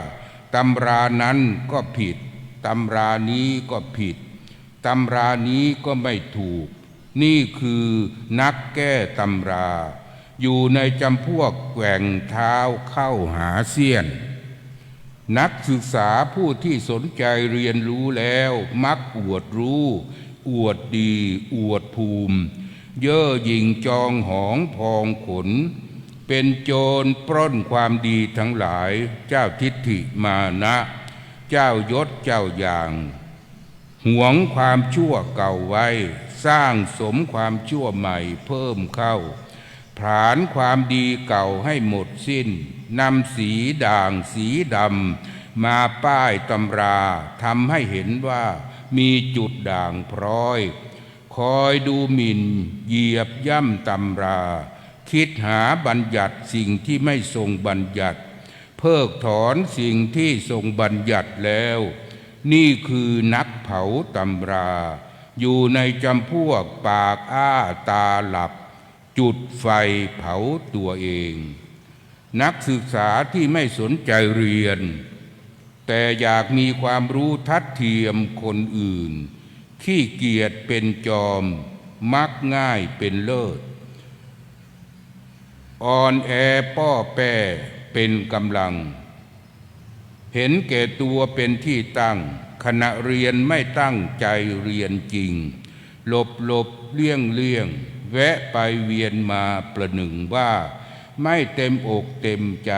ตำรานั้นก็ผิดตำรานี้ก็ผิดตำรานี้ก็ไม่ถูกนี่คือนักแก้ตำราอยู่ในจำพวกแกว่งเท้าเข้าหาเสี้ยนนักศึกษาผู้ที่สนใจเรียนรู้แล้วมักอวดรู้อวดดีอวดภูมิเย่อหยิ่งจองหองพองขนเป็นโจรปล้นความดีทั้งหลายเจ้าทิฏฐิมานะเจ้ายศเจ้าอย่างหวงความชั่วเก่าไว้สร้างสมความชั่วใหม่เพิ่มเข้าผลาญความดีเก่าให้หมดสิ้นนำสีด่างสีดำมาป้ายตำราทำให้เห็นว่ามีจุดด่างพร้อยคอยดูหมิ่นเหยียบย่ำตำราคิดหาบัญญัติสิ่งที่ไม่ทรงบัญญัติเพิกถอนสิ่งที่ทรงบัญญัติแล้วนี่คือนักเผาตำราอยู่ในจำพวกปากอ้าตาหลับจุดไฟเผาตัวเองนักศึกษาที่ไม่สนใจเรียนแต่อยากมีความรู้ทัดเทียมคนอื่นขี้เกียจเป็นจอมมักง่ายเป็นเลิศอ่อนแอป้อแป้เป็นกำลังเห็นแก่ตัวเป็นที่ตั้งขณะเรียนไม่ตั้งใจเรียนจริงหลบเลี่ยงแวะไปเวียนมาประหนึ่งว่าไม่เต็มอกเต็มใจ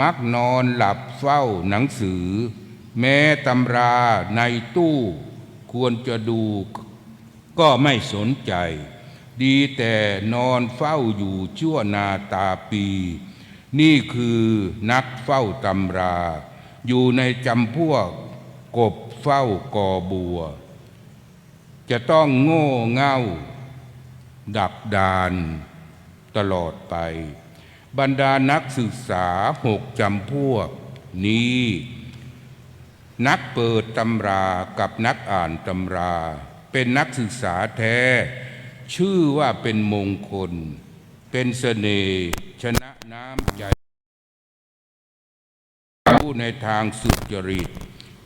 มักนอนหลับเฝ้าหนังสือแม้ตำราในตู้ควรจะดูก็ไม่สนใจดีแต่นอนเฝ้าอยู่ชั่วนาตาปีนี่คือนักเฝ้าตำราอยู่ในจำพวกกบเฝ้ากอบัวจะต้องโง่เง่าดักดานตลอดไปบรรดานักศึกษา6 จำพวกนี้นักเปิดตำรากับนักอ่านตำราเป็นนักศึกษาแท้ชื่อว่าเป็นมงคลเป็นเสน่ห์ชนะน้ำใจผู้ในทางสุจริต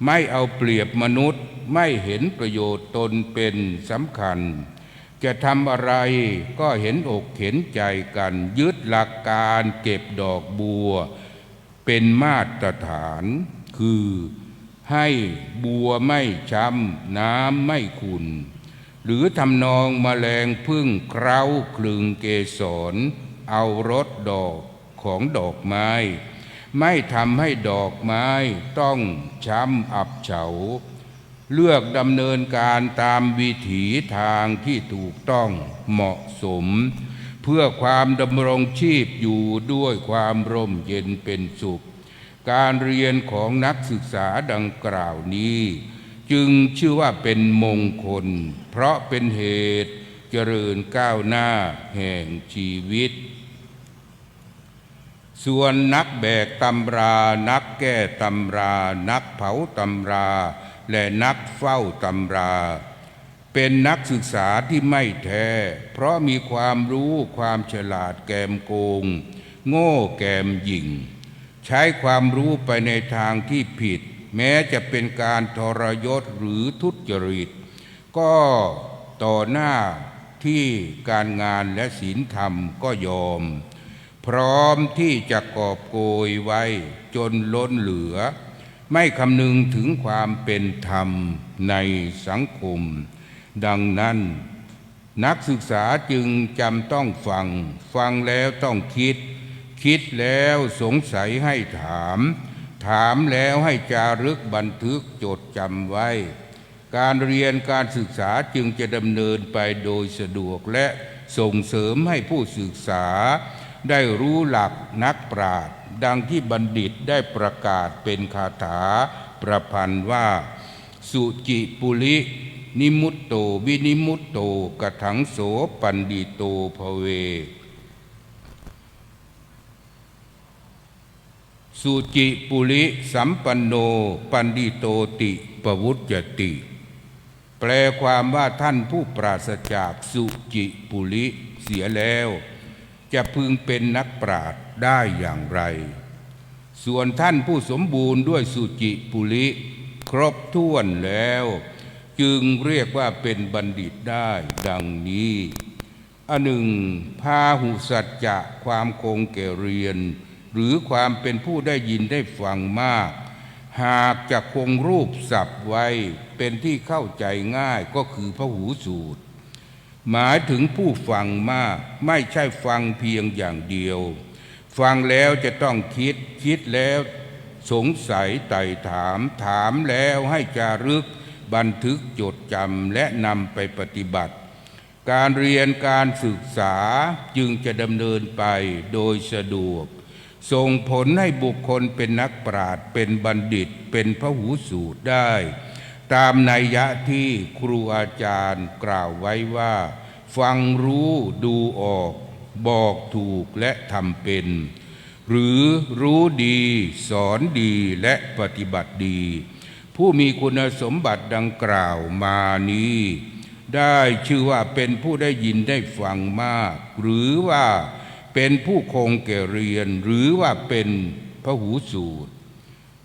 ไม่เอาเปรียบมนุษย์ไม่เห็นประโยชน์ตนเป็นสำคัญจะทำอะไรก็เห็นอกเห็นใจกันยึดหลักการเก็บดอกบัวเป็นมาตรฐานคือให้บัวไม่ช้ำน้ำไม่ขุ่นหรือทำนองแมลงพึ่งเคล้าคลึงเกสรเอารสดอกของดอกไม้ไม่ทำให้ดอกไม้ต้องช้ำอับเฉาเลือกดำเนินการตามวิถีทางที่ถูกต้องเหมาะสมเพื่อความดำรงชีพอยู่ด้วยความร่มเย็นเป็นสุขการเรียนของนักศึกษาดังกล่าวนี้จึงชื่อว่าเป็นมงคลเพราะเป็นเหตุเจริญก้าวหน้าแห่งชีวิตส่วนนักแบกตำรานักแก้ตำรานักเผาตำราและนักเฝ้าตำราเป็นนักศึกษาที่ไม่แท้เพราะมีความรู้ความฉลาดแกมโกงโง่แกมหยิ่งใช้ความรู้ไปในทางที่ผิดแม้จะเป็นการทรยศหรือทุจริตก็ต่อหน้าที่การงานและศีลธรรมก็ยอมพร้อมที่จะกอบโกยไว้จนล้นเหลือไม่คำนึงถึงความเป็นธรรมในสังคมดังนั้น นักศึกษาจึงจำต้องฟัง ฟังแล้วต้องคิด คิดแล้วสงสัยให้ถาม ถามแล้วให้จารึกบันทึกจดจำไว้ การเรียนการศึกษาจึงจะดำเนินไปโดยสะดวกและส่งเสริมให้ผู้ศึกษาได้รู้หลักนักปราชญ์ดังที่บัณฑิตได้ประกาศเป็นคาถาประพันธ์ว่าสุจิปุรินิมุตโตวินิมุตโตกถังโสปันดิโตภเวสุจิปุริสัมปันโนปันดิโตติปวุจจติแปลความว่าท่านผู้ปราศจากสุจิปุริเสียแล้วจะพึงเป็นนักปราชญ์ได้อย่างไรส่วนท่านผู้สมบูรณ์ด้วยสุจิปุริครบถ้วนแล้วจึงเรียกว่าเป็นบัณฑิตได้ดังนี้อันหนึ่งพาหุสัจจะความคงแก่เรียนหรือความเป็นผู้ได้ยินได้ฟังมากหากจะคงรูปศัพท์ไว้เป็นที่เข้าใจง่ายก็คือพหูสูตรหมายถึงผู้ฟังมากไม่ใช่ฟังเพียงอย่างเดียวฟังแล้วจะต้องคิดคิดแล้วสงสัยไต่ถามถามแล้วให้จารึกบันทึกจดจำและนำไปปฏิบัติการเรียนการศึกษาจึงจะดำเนินไปโดยสะดวกส่งผลให้บุคคลเป็นนักปราชญ์เป็นบัณฑิตเป็นพหูสูตรได้ตามนัยยะที่ครูอาจารย์กล่าวไว้ว่าฟังรู้ดูออกบอกถูกและทำเป็นหรือรู้ดีสอนดีและปฏิบัติดีผู้มีคุณสมบัติดังกล่าวมานี้ได้ชื่อว่าเป็นผู้ได้ยินได้ฟังมากหรือว่าเป็นผู้คงแก่เรียนหรือว่าเป็นพหูสูตร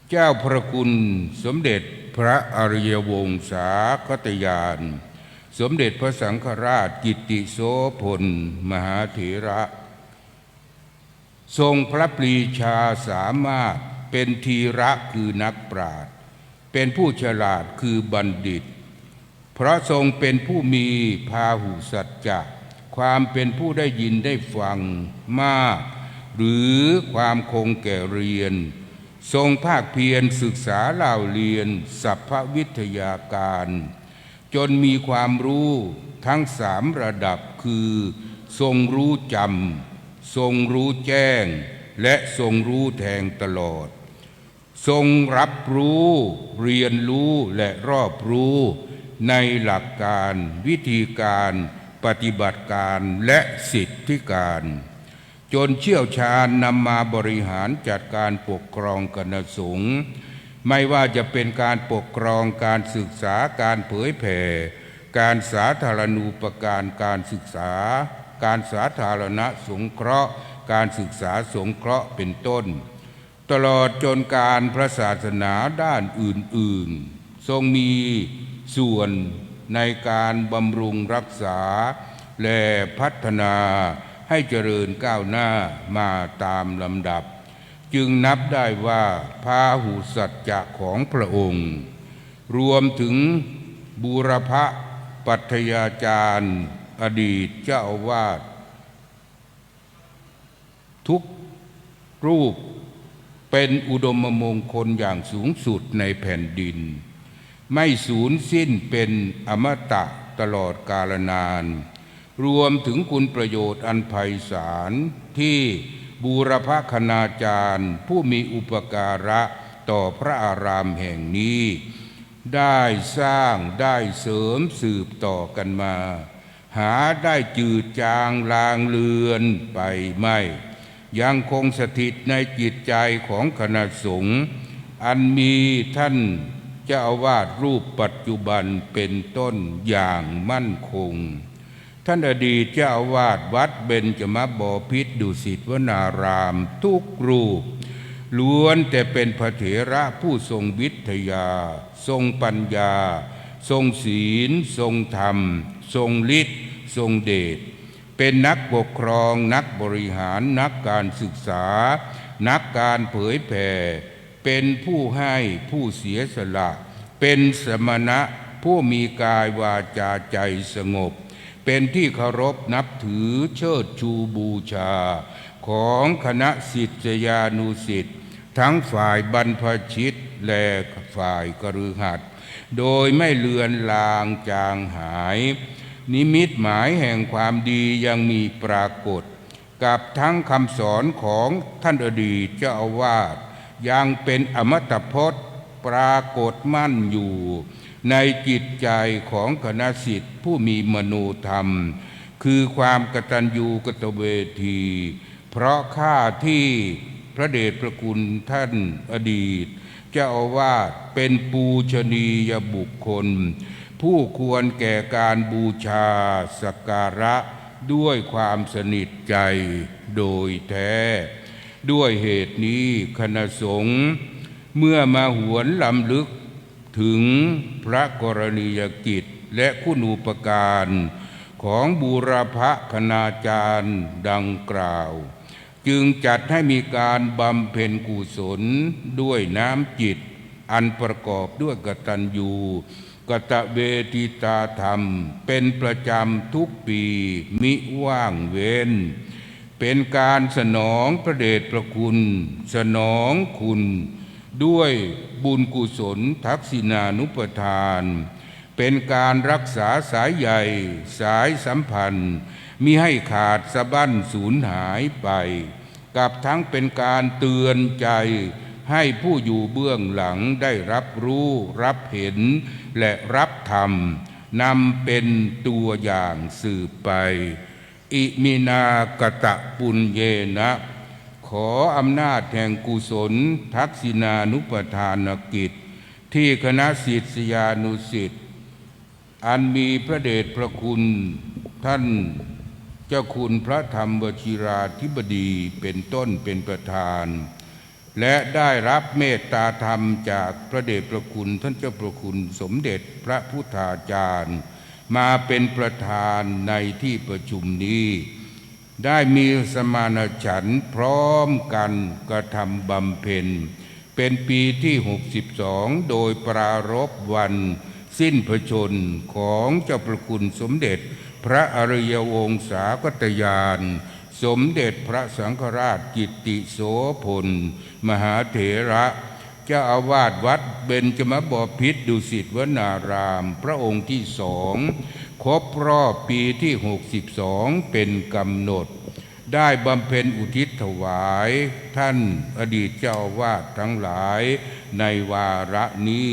เจ้าพระคุณสมเด็จพระอริยวงศาคตญาณสมเด็จพระสังฆราชกิตติโสพลมหาเถระทรงพระปรีชาสามารถเป็นธีระคือนักปราชญ์เป็นผู้ฉลาดคือบัณฑิตเพราะทรงเป็นผู้มีพาหุสัจจะความเป็นผู้ได้ยินได้ฟังมากหรือความคงแก่เรียนทรงภาคเพียรศึกษาเล่าเรียนสัพพวิทยาการจนมีความรู้ทั้งสามระดับคือทรงรู้จำทรงรู้แจ้งและทรงรู้แทงตลอดทรงรับรู้เรียนรู้และรอบรู้ในหลักการวิธีการปฏิบัติการและสิทธิการจนเชี่ยวชาญนำมาบริหารจัดการปกครองคณะสงฆ์ไม่ว่าจะเป็นการปกครองการศึกษาการเผยแผ่การสาธารณูปการการศึกษาการสาธารณสงเคราะห์การศึกษาสงเคราะห์เป็นต้นตลอดจนการพระศาสนาด้านอื่นๆทรงมีส่วนในการบำรุงรักษาและพัฒนาให้เจริญก้าวหน้ามาตามลำดับจึงนับได้ว่าพาหุสัจจะของพระองค์รวมถึงบูรพปัทยาจารย์อดีตเจ้าอาวาสทุกรูปเป็นอุดมมงคลอย่างสูงสุดในแผ่นดินไม่สูญสิ้นเป็นอมตะตลอดกาลนานรวมถึงคุณประโยชน์อันไพศาลที่บูรพคณาจารย์ผู้มีอุปการะต่อพระอารามแห่งนี้ได้สร้างได้เสริมสืบต่อกันมาหาได้จืดจางลางเลือนไปไม่ยังคงสถิตในจิตใจของคณะสงฆ์อันมีท่านเจ้าอาวาสรูปปัจจุบันเป็นต้นอย่างมั่นคงท่านอดีตเจ้าอาวาสวัดเบญจมบพิตรดุสิตวนารามทุกรูปล้วนแต่เป็นพระเถระผู้ทรงวิทยาทรงปัญญาทรงศีลทรงธรรมทรงฤทธิ์ทรงเดชเป็นนักปกครองนักบริหารนักการศึกษานักการเผยแผ่เป็นผู้ให้ผู้เสียสละเป็นสมณะผู้มีกายวาจาใจสงบ เป็นที่เคารพนับถือเชิดชูบูชาของคณะศิษยานุศิษย์ทั้งฝ่ายบรรพชิตและฝ่ายคฤหัสถ์โดยไม่เลือนลางจางหายนิมิตหมายแห่งความดียังมีปรากฏกับทั้งคำสอนของท่านอดีตเจ้าอาวาสยังเป็นอมตะพจน์ปรากฏมั่นอยู่ในจิตใจของคณะศิษย์ผู้มีมโนธรรมคือความกตัญญูกตเวทีเพราะข้าที่พระเดชพระคุณท่านอดีตเจ้าอาวาสเป็นปูชนียบุคคลผู้ควรแก่การบูชาสักการะด้วยความสนิทใจโดยแท้ด้วยเหตุนี้คณะสงฆ์เมื่อมาหวนลำลึกถึงพระกรณียกิจและคุณูปการของบูรพคณาจารย์ดังกล่าวจึงจัดให้มีการบำเพ็ญกุศลด้วยน้ำจิตอันประกอบด้วยกตัญญูกตเวทิตาธรรมเป็นประจำทุกปีมิว่างเว้นเป็นการสนองพระเดชพระคุณสนองคุณด้วยบุญกุศลทักษิณานุปทานเป็นการรักษาสายใยสายสัมพันธ์มิให้ขาดสะบั้นสูญหายไปกับทั้งเป็นการเตือนใจให้ผู้อยู่เบื้องหลังได้รับรู้รับเห็นและรับธรรมนำเป็นตัวอย่างสืบไปอิมินากตะปุญเยนะขออำนาจแห่งกุศลทักษิณานุปทานกิจที่คณะศิษยานุศิษย์อันมีพระเดชพระคุณท่านเจ้าคุณพระธรรมวชิราธิบดีเป็นต้นเป็นประธานและได้รับเมตตาธรรมจากพระเดชพระคุณท่านเจ้าพระคุณสมเด็จพระพุทธาจารย์มาเป็นประธานในที่ประชุมนี้ได้มีสมานฉันท์พร้อมกันกระทำบำเพ็ญเป็นปีที่62โดยปรารภวันสิ้นพระชนม์ของเจ้าพระคุณสมเด็จพระอริยวงศาคตญาณสมเด็จพระสังฆราชกิตติโสพลมหาเถระเจ้าอาวาสวัดเบญจมบพิตรดุสิตวนารามพระองค์ที่2ครบรอบปีที่62เป็นกำหนดได้บำเพ็ญอุทิศถวายท่านอดีตเจ้าอาวาสทั้งหลายในวาระนี้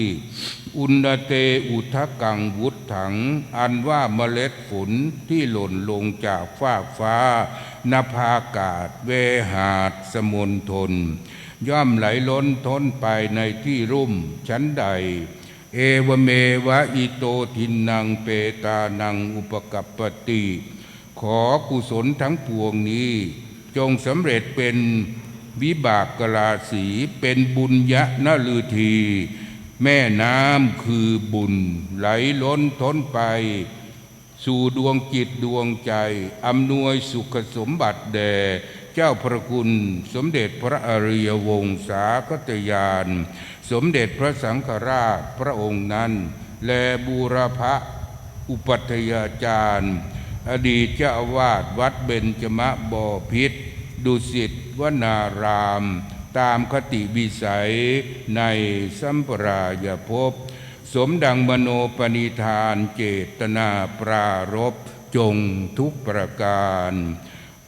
อุณเตอุทกังวุฒถังอันว่าเมล็ดฝนที่หล่นลงจากฟากฟ้านภาอากาศเวหาดสมณฑลย่อมไหลล้นท้นไปในที่รุ่มชั้นใดเอวเมวะอิโตทินนังเปตานังอุปกัปปติขอกุศลทั้งปวงนี้จงสำเร็จเป็นวิบากกราสีเป็นบุญยะนฤทีแม่น้ำคือบุญไหลล้นท้นไปสู่ดวงจิตดวงใจอำนวยสุขสมบัติแด่เจ้าพระคุณสมเด็จพระอริยวงศาคตญาณสมเด็จพระสังฆราชพระองค์นั้นและบูรพอุปัฏยาจารย์อดีตเจ้าอาวาสวัดเบญจมบพิตรดุสิตวนารามตามคติวิสัยในสัมปรายภพสมดังมโนปณิธานเจตนาปรารภจงทุกประการ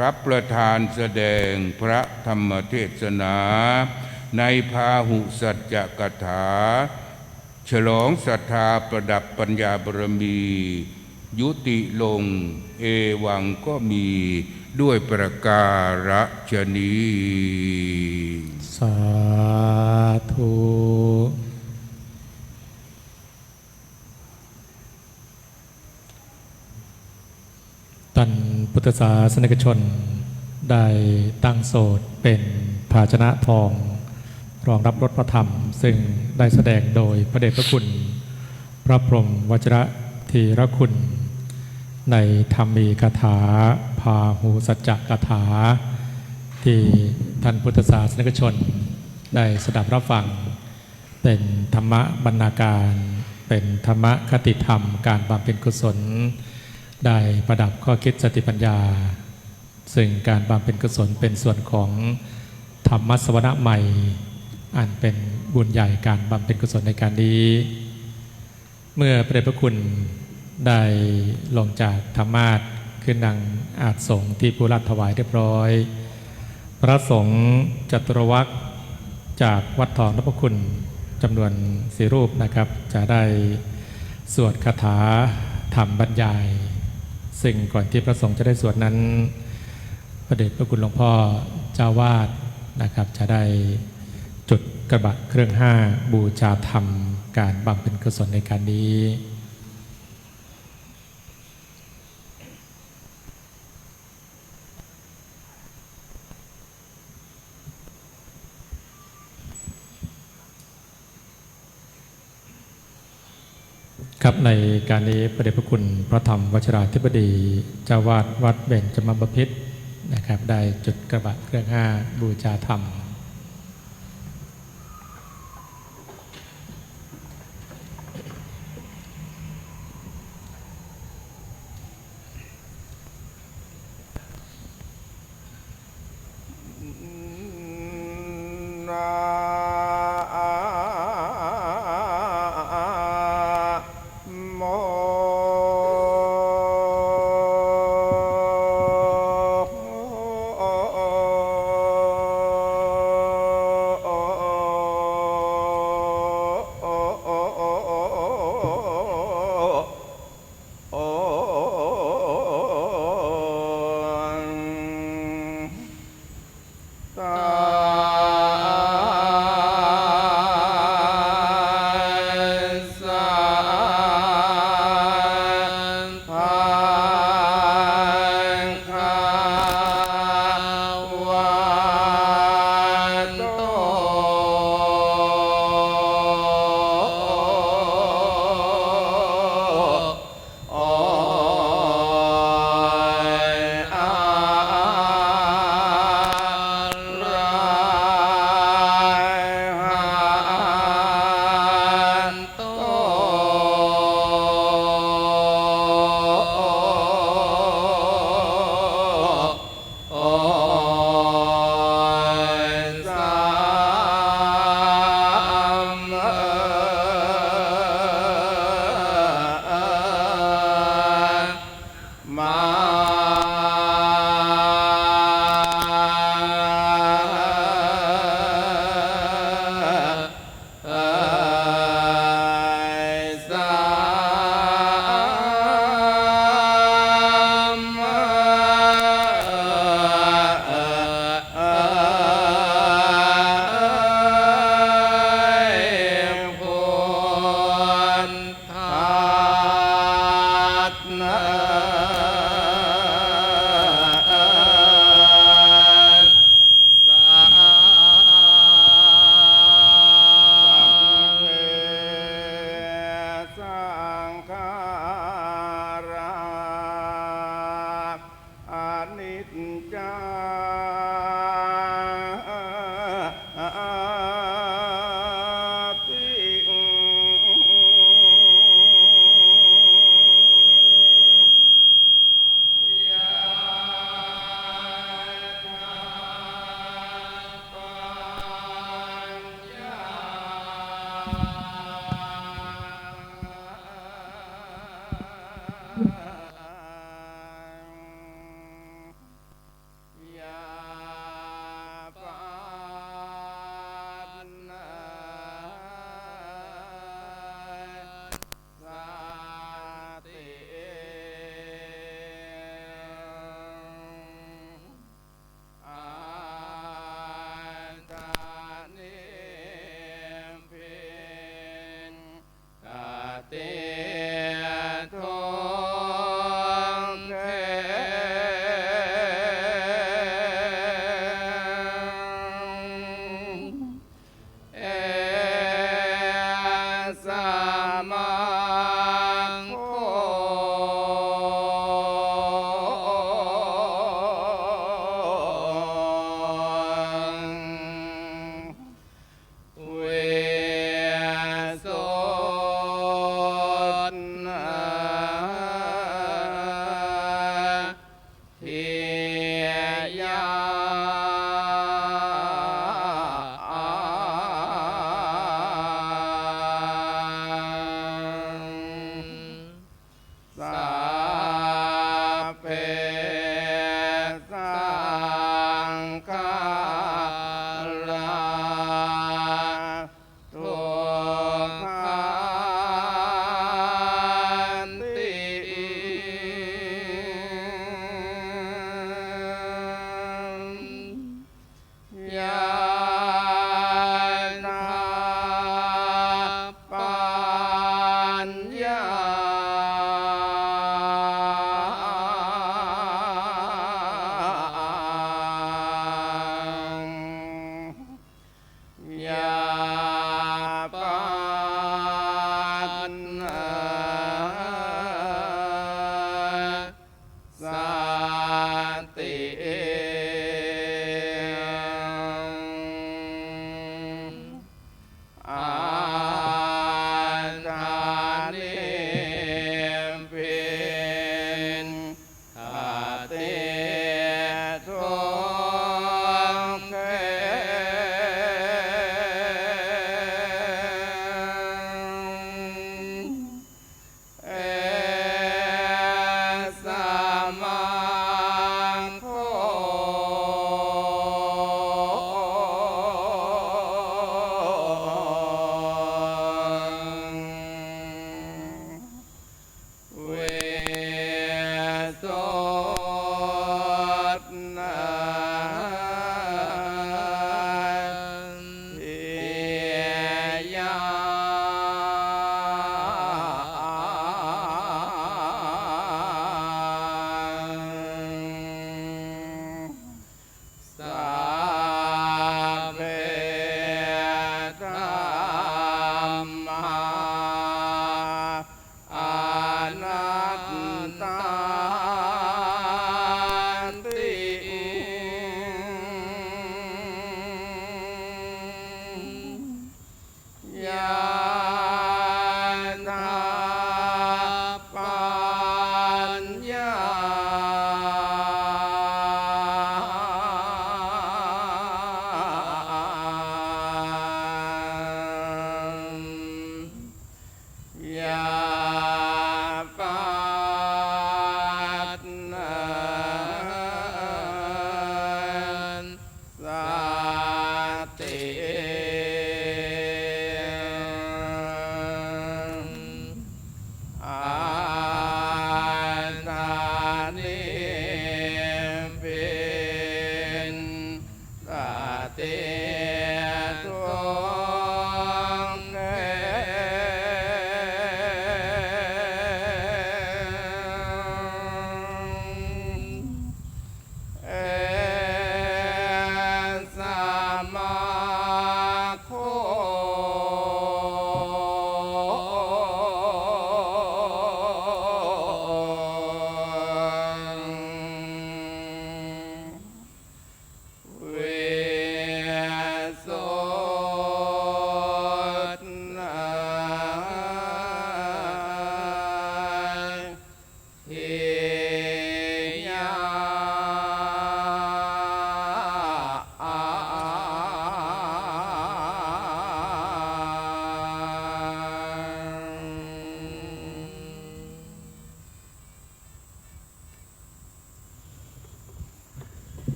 รับประทานแสดงพระธรรมเทศนาในพาหุสัจจกถาฉลองศรัทธาประดับปัญญาบารมียุติลงเอวังก็มีด้วยประการฉนี้สาธุท่านพุทธศาสนิกชนได้ตั้งโสดเป็นภาชนะทองรองรับรสพระธรรมซึ่งได้แสดงโดยพระเดชพระคุณพระพรหมวชิรธีรคุณในธรรมีคาถาพาหุสัจจคาถาที่ท่านพุทธศาสนิกชนได้สดับรับฟังเป็นธรรมบรรณาการเป็นธรรมคติธรรมการบำเพ็ญกุศล ได้ประดับข้อคิดสติปัญญาซึ่งการบำเพ็ญกุศลเป็นส่วนของธรรมสวนะใหม่อันเป็นบุญใหญ่การบำเพ็ญกุศลในการนี้เมื่อพระเดชพระคุณได้ลงจากธรรมาสน์ขึ้นนั่งอาสงฆ์ที่ผู้รับถวายเรียบร้อยพระสงฆ์จัตุรวรรษจากวัดทองนพคุณจำนวน4 รูปนะครับจะได้สวดคาถาธรรมบรรยายซึ่งก่อนที่พระสงฆ์จะได้สวดนั้นพระเดชพระคุณหลวงพ่อเจ้าวาดนะครับจะได้จุดกระบะเครื่อง5บูชาธรรมการบำเพ็ญกุศลในการนี้ครับในการนี้พระเดชพระคุณพระธรรมวชิราธิบดีเจ้าวาดวัดเบญจมบพิตรนะครับได้จุดกระบะเครื่อง5บูชาธรรม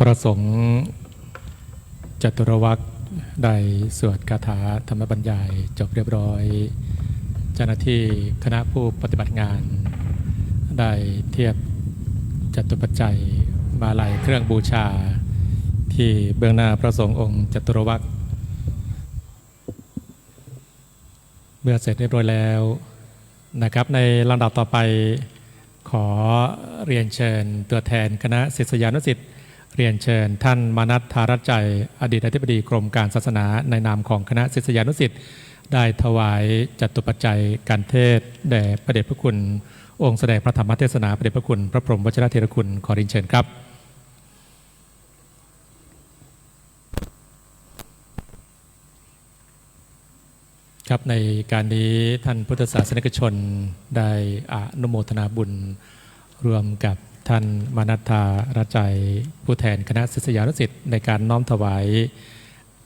ประสงค์จตุรวรรษได้สวดคาถาธรรมบรรยายจบเรียบร้อยเจ้าหน้าที่คณะผู้ปฏิบัติงานได้เทียบจตุปัจจัยมาลัยเครื่องบูชาที่เบื้องหน้าพระสงฆ์องค์จตุรวรรษเมื่อเสร็จเรียบร้อยแล้วนะครับในลำดับต่อไปขอเรียนเชิญตัวแทนคณะศิษยานุศิษย์เรียนเชิญท่านมานัส ธารัจใจอดีตอธิบดีกรมการศาสนาในนามของคณะศิษยานุศิษย์ได้ถวายจตุปัจจัยการเทศน์แด่พระเดชพระคุณองค์แสดงพระธรรมเทศนาพระเดชพระคุณพระพรหมวชิรเถรคุณขอเรียนเชิญครับครับในการนี้ท่านพุทธศาสนิกชนได้อนุโมทนาบุญรวมกับท่านมานัส ธารัจใจผู้แทนคณะศิษยานุศิษย์ในการน้อมถวาย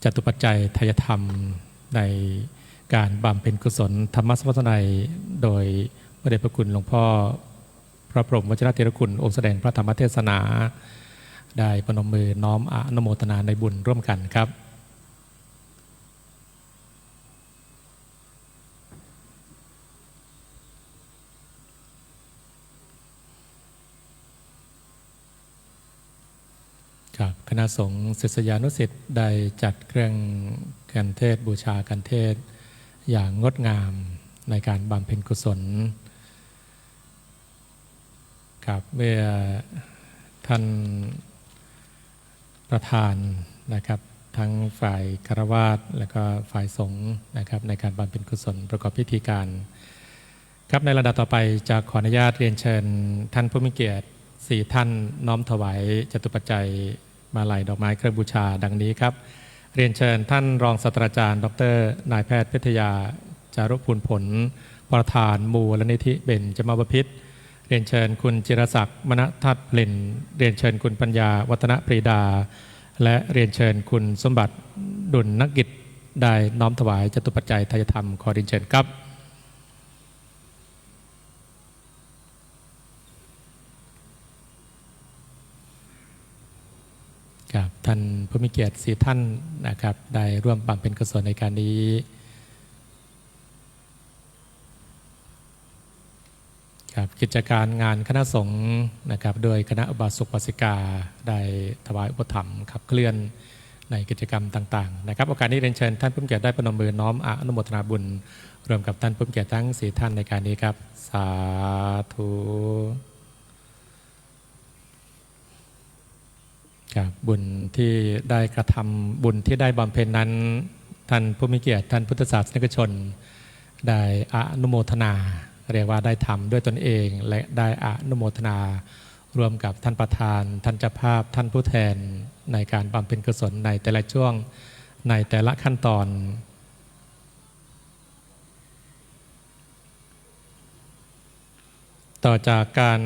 จตุปัจจัยทายธรรมในการบำเพ็ญกุศลธรรมสวัสนัยโดยพระเดชพระคุณหลวงพ่อพระพรหมวชิรเถรคุณองค์แสดงพระธรรมเทศนาได้ประนมมือน้อมอนุโมทนาในบุญร่วมกันครับคณะสงฆ์ศิษยานุศิษย์ได้จัดเครื่องการเทศบูชาการเทศอย่างงดงามในการบำเพ็ญกุศลครับเมื่อท่านประธานนะครับทั้งฝ่ายคฤหัสถ์และก็ฝ่ายสงฆ์นะครับในการบำเพ็ญกุศลประกอบพิธีการครับในระดับต่อไปจะขออนุญาตเรียนเชิญท่านผู้มีเกียรติ4ท่านน้อมถวายจตุปัจจัยมาลัยดอกไม้เครื่องบูชาดังนี้ครับเรียนเชิญท่านรองศาสตราจารย์ดร.นายแพทย์พิทยาจารุพูลผลประธานมูลนิธิเบญจมาบพิตรเรียนเชิญคุณจิรศักดิ์มณทัศน์เล่นเรียนเชิญคุณปัญญาวัฒนปรีดาและเรียนเชิญคุณสมบัติดุลนกิจได้น้อมถวายจตุปัจจัยทายธรรมขอเรียนเชิญครับครับท่านผู้มีเกียรติ4ท่านนะครับได้ร่วมบำเพ็ญกุศลในการนี้ครับกิจการงานคณะสงฆ์นะครับโดยคณะอุบาสกอุบาสิกาได้ถวายอุปถัมภ์ขับเคลื่อนในกิจกรรมต่างๆนะครับโอกาสนี้เรียนเชิญท่านผู้มีเกียรติได้ประนมมือน้อมอนุโมทนาบุญรวมกับท่านผู้มีเกียรติทั้ง4ท่านในการนี้ครับสาธุบุญที่ได้กระทำบุญที่ได้บำเพ็ญนั้นท่านผู้มีเกียรติท่านพุทธศาสนิกชนได้อนุโมทนาเรียกว่าได้ทำด้วยตนเองและได้อนุโมทนารวมกับท่านประธานท่านเจ้าภาพท่านผู้แทนในการบำเพ็ญกุศลในแต่ละช่วงในแต่ละขั้นตอนต่อจากการ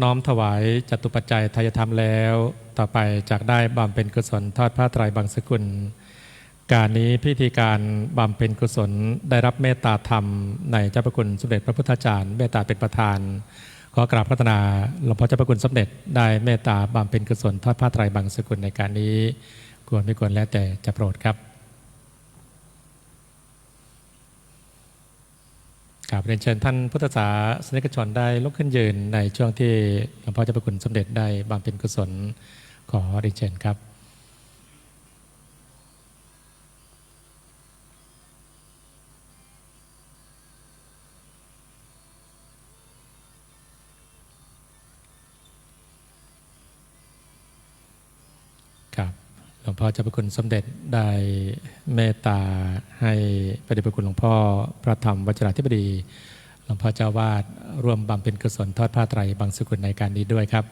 น้อมถวายจตุปัจจัยทายธรรมแล้วต่อไปจากได้บำเพ็ญกุศลทอดผ้าไตรบังสกุลการนี้พิธีการบำเพ็ญกุศลได้รับเมตตาธรรมในเจ้าพระคุณสมเด็จพระพุทธจารย์เมตตาเป็นประธานขอกราบพระพัฒนาหลวงพ่อเจ้าพระคุณสมเด็จได้เมตตาบำเพ็ญกุศลทอดผ้าไตรบังสกุลในการนี้ควรไม่ควรแล้วแต่จะโปรดครับครับเรียนเชิญท่านพุทธศาสนิกชนได้ลุกขึ้นยืนในช่วงที่หลวงพ่อเจ้าพระคุณสมเด็จได้บำเพ็ญกุศลขอเรียนเชิญครับครับหลวงพ่อเจ้าพระคุณสมเด็จได้เมตตาให้พระเดชพระคุณหลวงพ่อพระธรรมวชิราธิบดีหลวงพ่อเจ้าวาดร่วมบำเพ็ญกุศลทอดผ้าไตรบังสกุลในการนี้ด้วยครับ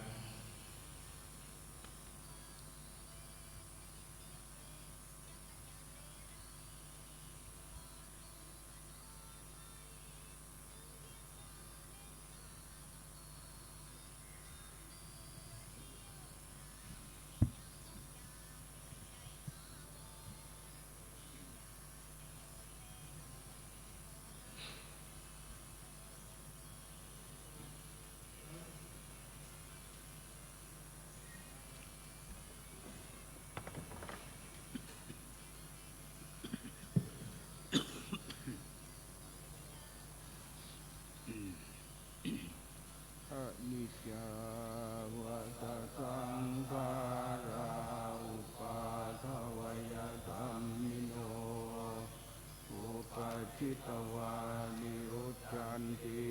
จิตวานิรุจจันติ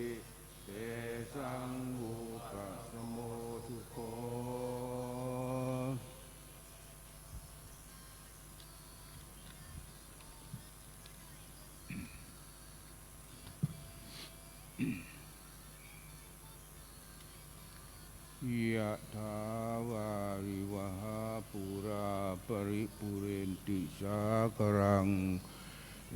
เตสังอุปสมโมทุโคยะถาวาริวหาปุราปริปุเรนติสากรัง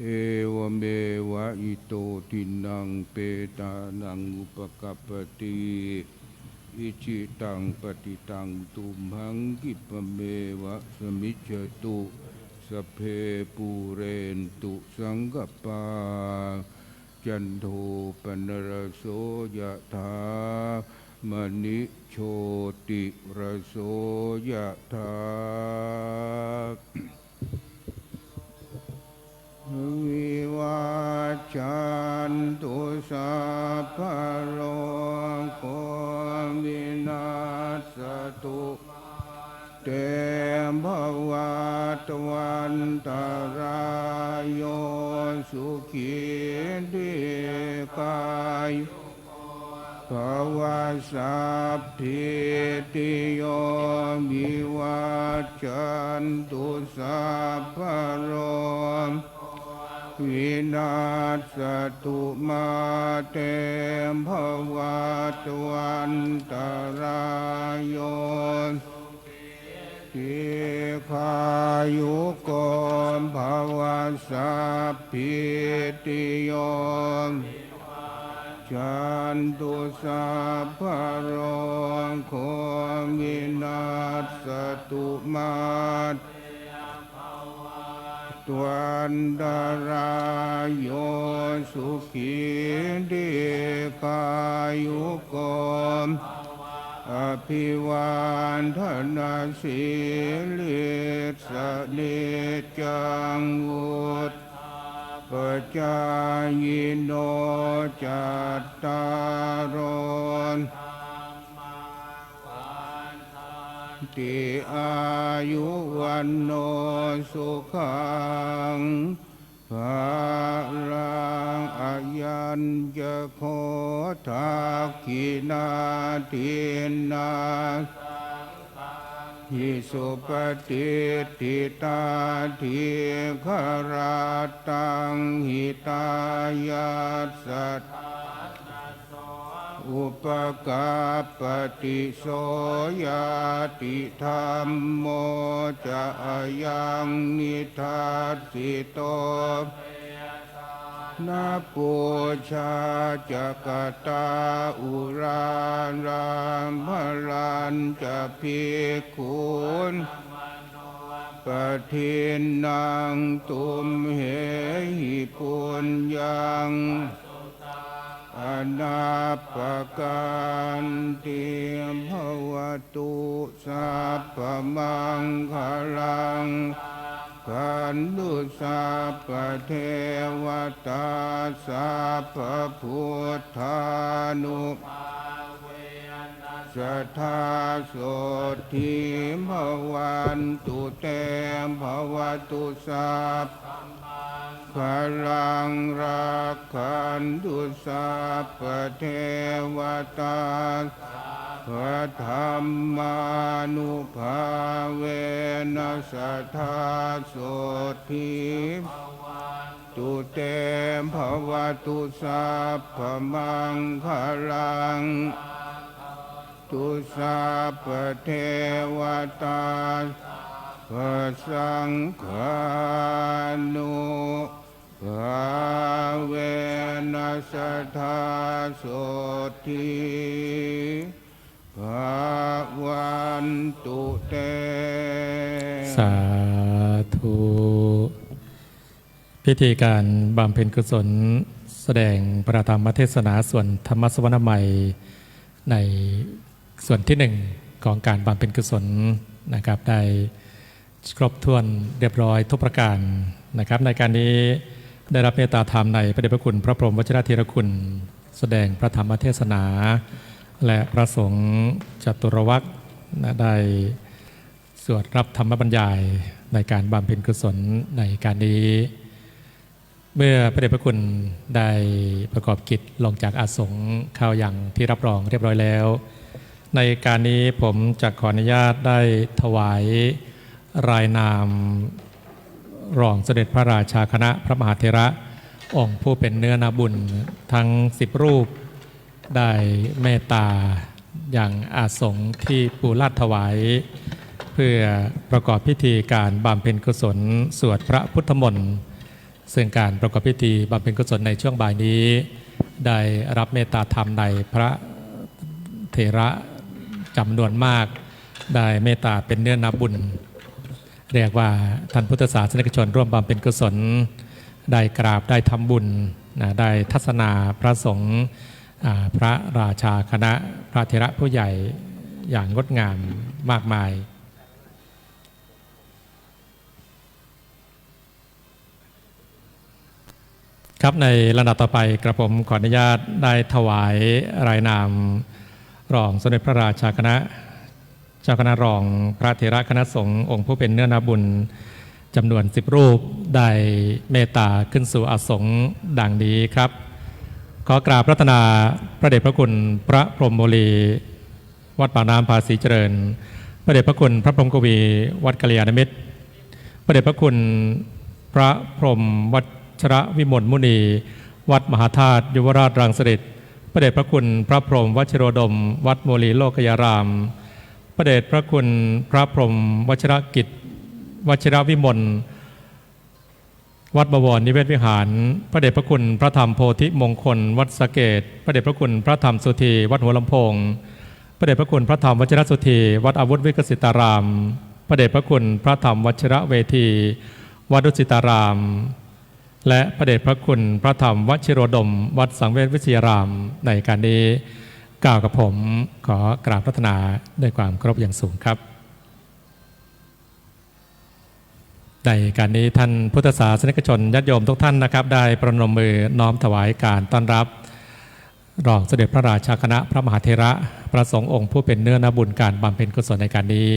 เอวเมวะอิโตทินังเปตานังอุปกัปปติอิจิตังปฏิตังตุมหังกิปะเมวะสมิจจตุสัพเพปูเรนตุสังกปาจันโทปนรโสยะถามณิโชติระโสยะถาวิวาจันตุสัพพะโลกโควินาศตุเตภวัตวันตรายโยสุขีทีกายภวสัพพิติโยวิวัจจันตุสัพพะโลกวินาศตุมาเตภวัตวันตรายโยทิขายุโกภวสัพพิติโยจันตุสัพพะโลกโควินาศตุมาตวันตรายโยสุขีทีกายุโกอภิวันธนาสิลิสเนจังวุฒปัจจายโนจัตตารโอติอายุวันโนสุขังภาลังอายัญจะโคทักขินาทินาหิสุปฏิทิตาทิคราตังหิตายาสัตอุปการปฏิโสยติธรรมโมจะยังนิทัสสิโตนาปูชาจักตาอุรารัมพลันจะภิกขุนปทินนางตุมเหหิปุญญังอนาปกันติภวตุสัพพมังคลังขันตุสัพพเทวตาสัพพพุทธานุสัทธาโสทิภวันตุเตภวตุสัพพลังรักขันตุสัพพเทวตาพระธรรมานุภาเวนัสสัทธาโสทิตุเตภวตุสัพพมังคลังตุสัพพเทวตาพระสังฆานุภาเวนัสสัทธาโสทิภาวันตุเต สาธุพิธีการบำเพ็ญกุศลแสดงประธรรมเทศนาส่วนธรรมสวรรค์ใหม่ในส่วนที่หนึ่งของการบำเพ็ญกุศลนะครับได้ครบถ้วนเรียบร้อยทุกประการนะครับในการนี้ได้รับเมตตาธรรมในพระเดชพระคุณพระพรหมวชิรธีรคุณ แสดงพระธรรมเทศนาและพระสงฆ์จตุรวรรษได้สวดรับธรรมบรรยายในการบำเพ็ญกุศลในการนี้ เมื่อพระเดชพระคุณได้ประกอบกิจลงจากอาสงฆ์เข้าอย่างที่รับรองเรียบร้อยแล้วในการนี้ผมจะขออนุญาตได้ถวายรายนามรองเสด็จพระราชาคณะพระมหาเถระองค์ผู้เป็นเนื้อนาบุญทั้ง10รูปได้เมตตาอย่างอาสงฆ์ที่ปูลาดถวายเพื่อประกอบพิธีการบำเพ็ญกุศลสวดพระพุทธมนต์ซึ่งการประกอบพิธีบำเพ็ญกุศลในช่วงบ่ายนี้ได้รับเมตตาธรรมในพระเถระจำนวนมากได้เมตตาเป็นเนื้อนาบุญเรียกว่าท่านพุทธศาสนิกชนร่วมบำเพ็ญกุศลได้กราบได้ทำบุญได้ทัศนาพระสงฆ์พระราชาคณะพระเถระผู้ใหญ่อย่างงดงามมากมายครับในลำดับต่อไปกระผมขออนุญาตได้ถวายรายนามรองสมเด็จพระราชาคณะเจ้าคณะรองพระเถระคณะสงฆ์องค์ผู้เป็นเนื้อนาบุญจำนวน10รูปได้เมตตาขึ้นสู่อาสงฆ์ดังนี้ครับขอกราบรัตนาพระเดชพระคุณพระพรหมโมลีวัดปากน้ำภาษีเจริญพระเดชพระคุณพระพรหมกวีวัดกัลยาณมิตรพระเดชพระคุณพระพรหมวัชระวิมลมุนีวัดมหาธาตุยุวราชรังสฤษพระเดชพระคุณพระพรหมวชิโรดมวัดโมลีโลกยารามพระเดชพระคุณพระพรหมวชิรกิจวชิรวิมลวัดบวรนิเวศวิหารพระเดชพระคุณพระธรรมโพธิมงคลวัดสะเกษพระเดชพระคุณพระธรรมสุธีวัดหัวลำโพงพระเดชพระคุณพระธรรมวชิรสุธีวัดอาวุธวิกสิตารามพระเดชพระคุณพระธรรมวชิรเวทีวัดดุสิตารามและพระเดชพระคุณพระธรรมวชิโรดมวัดสังเวชวิทยารามในการนี้กล่าวกับผมขอกราบพระธนาด้วยความเคารพอย่างสูงครับในการนี้ท่านพุทธศาสนิกชนญาติโยมทุกท่านนะครับได้ประนมมือน้อมถวายการต้อนรับรองเสด็จพระราชาคณะพระมหาเถระพระสงฆ์องค์ผู้เป็นเนื้อนาบุญการบำเพ็ญกุศลในการนี้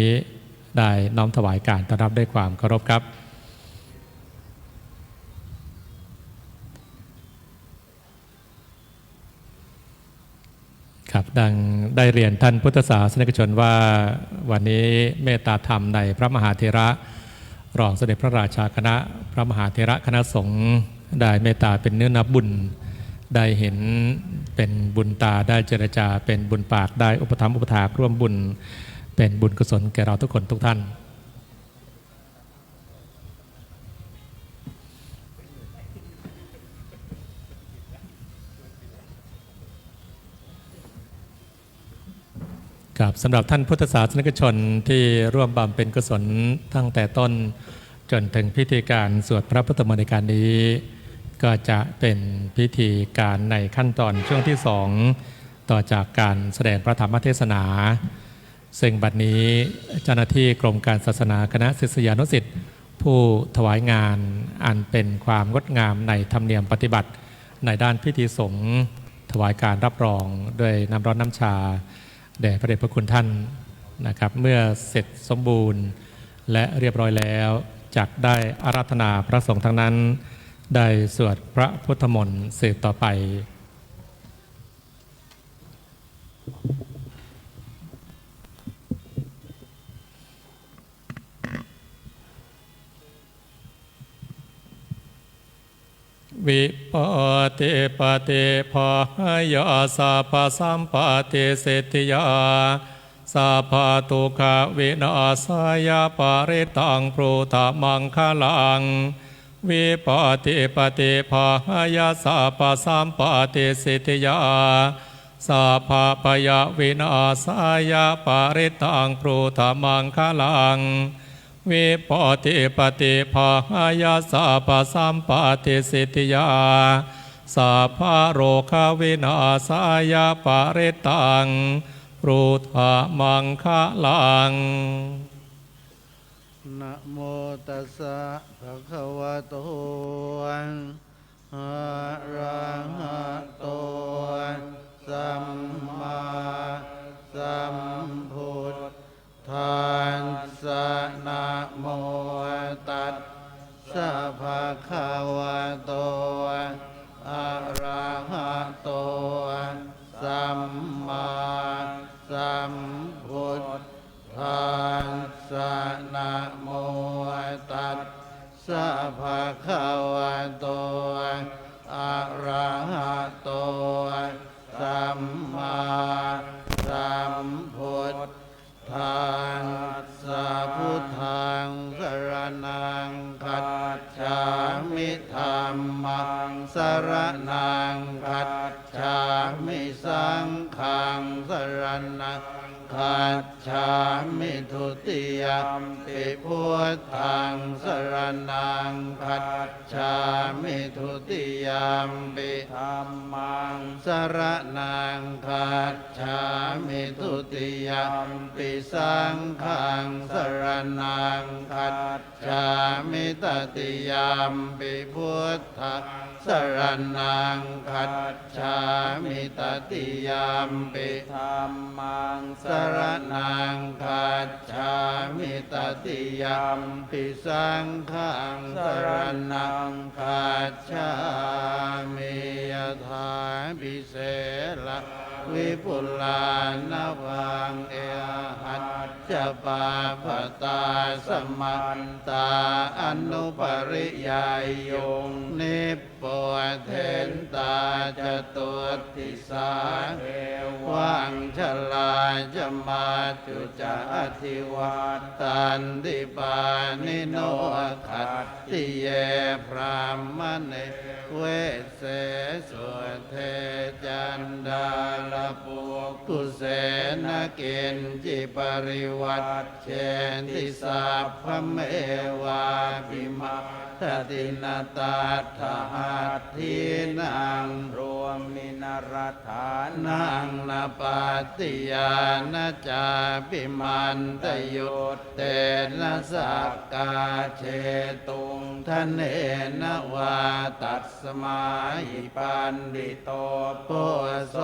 ได้น้อมถวายการต้อนรับด้วยความเคารพครับครับดังได้เรียนท่านพุทธศาสนิกชนว่าวันนี้เมตตาธรรมในพระมหาเถระรองเสด็จพระราชาคณะพระมหาเถระคณะสงฆ์ได้เมตตาเป็นเนื้อนาบุญได้เห็นเป็นบุญตาได้เจรจาเป็นบุญปากได้อุปถัมภ์อุปถากร่วมบุญเป็นบุญกุศลแก่เราทุกคนทุกท่านครับสำหรับท่านพุทธศาสนิกชนที่ร่วมบำเพ็ญกุศลตั้งแต่ต้นจนถึงพิธีการสวดพระพุทธมนต์ในการนี้ก็จะเป็นพิธีการในขั้นตอนช่วงที่2ต่อจากการแสดงพระธรรมเทศนาซึ่งบัดนี้เจ้าหน้าที่กรมการศาสนาคณะศิษยานุศิษย์ผู้ถวายงานอันเป็นความงดงามในธรรมเนียมปฏิบัติในด้านพิธีสงฆ์ถวายการรับรองด้วยน้ำร้อนน้ำชาแด่พระเดชพระคุณท่านนะครับเมื่อเสร็จสมบูรณ์และเรียบร้อยแล้วจักได้อาราธนาพระสงฆ์ทั้งนั้นได้สวดพระพุทธมนต์สืบต่อไปวิปติปฏิภาหยาสัพพสัมปติสิทธิยาสัพพทุกขวินาศายาปาริตังปรุธามังคลังวิปติปฏิภาหยาสัพพสัมปติสิทธิยาสัพพปยวินาศายาปาริตังปรุธามังคลังวิปติปฏิภาหยาสัพพสัมปติสิทธิยาสัพพโรควินาศายาปาริตังปรุธามังคลังนะโมตัสสะภะคะวะโตอะระหะโตสัมมาสัมพุทธัสสะนะโมตัสสะภะคะว โตอะระหะโตสัมมาสัมพุทธัสสะนะโมตัสสะภะคะวะโตอะระหะโตสัมมาสัมพุทธัสสะพุทธังสรณังคัจฉามิธัมมังสรณังคัจฉามิสังฆังสรณังคัจฉามิทุติยมปิพุทธังสรณังคัจฉามิทุติยมปิธัมมังสรณังคัจฉามิทุติยมปิสังฆังสรณังคัจฉามิตติยมปิพุทธังสรณังคัจฉามิตติยมปิธัมมังสรณังคัจฉามิตติยมปิสังฆังสรณังคัจฉามิยถาภิเสละวิปุลลานวังเอหัจจปาปตาสมันตาอนุปริยายยงนิปโปเทนตาจตุติสาเอวังชลาจมาจุจาทิวัตตันติปานิโนขัตติเยพรามเนเวเสสุเทจันดาลปุกุเสนกินจิปริวัตเชนติสัพพเมวาภิมาทตินาตาถาหัตถินังรวมมินรฐานังนาปาติยานาจาปิมันตยุตเตนะสักกาเชตุงทะเนนะวาตัสมาหิปันดิโตโพโส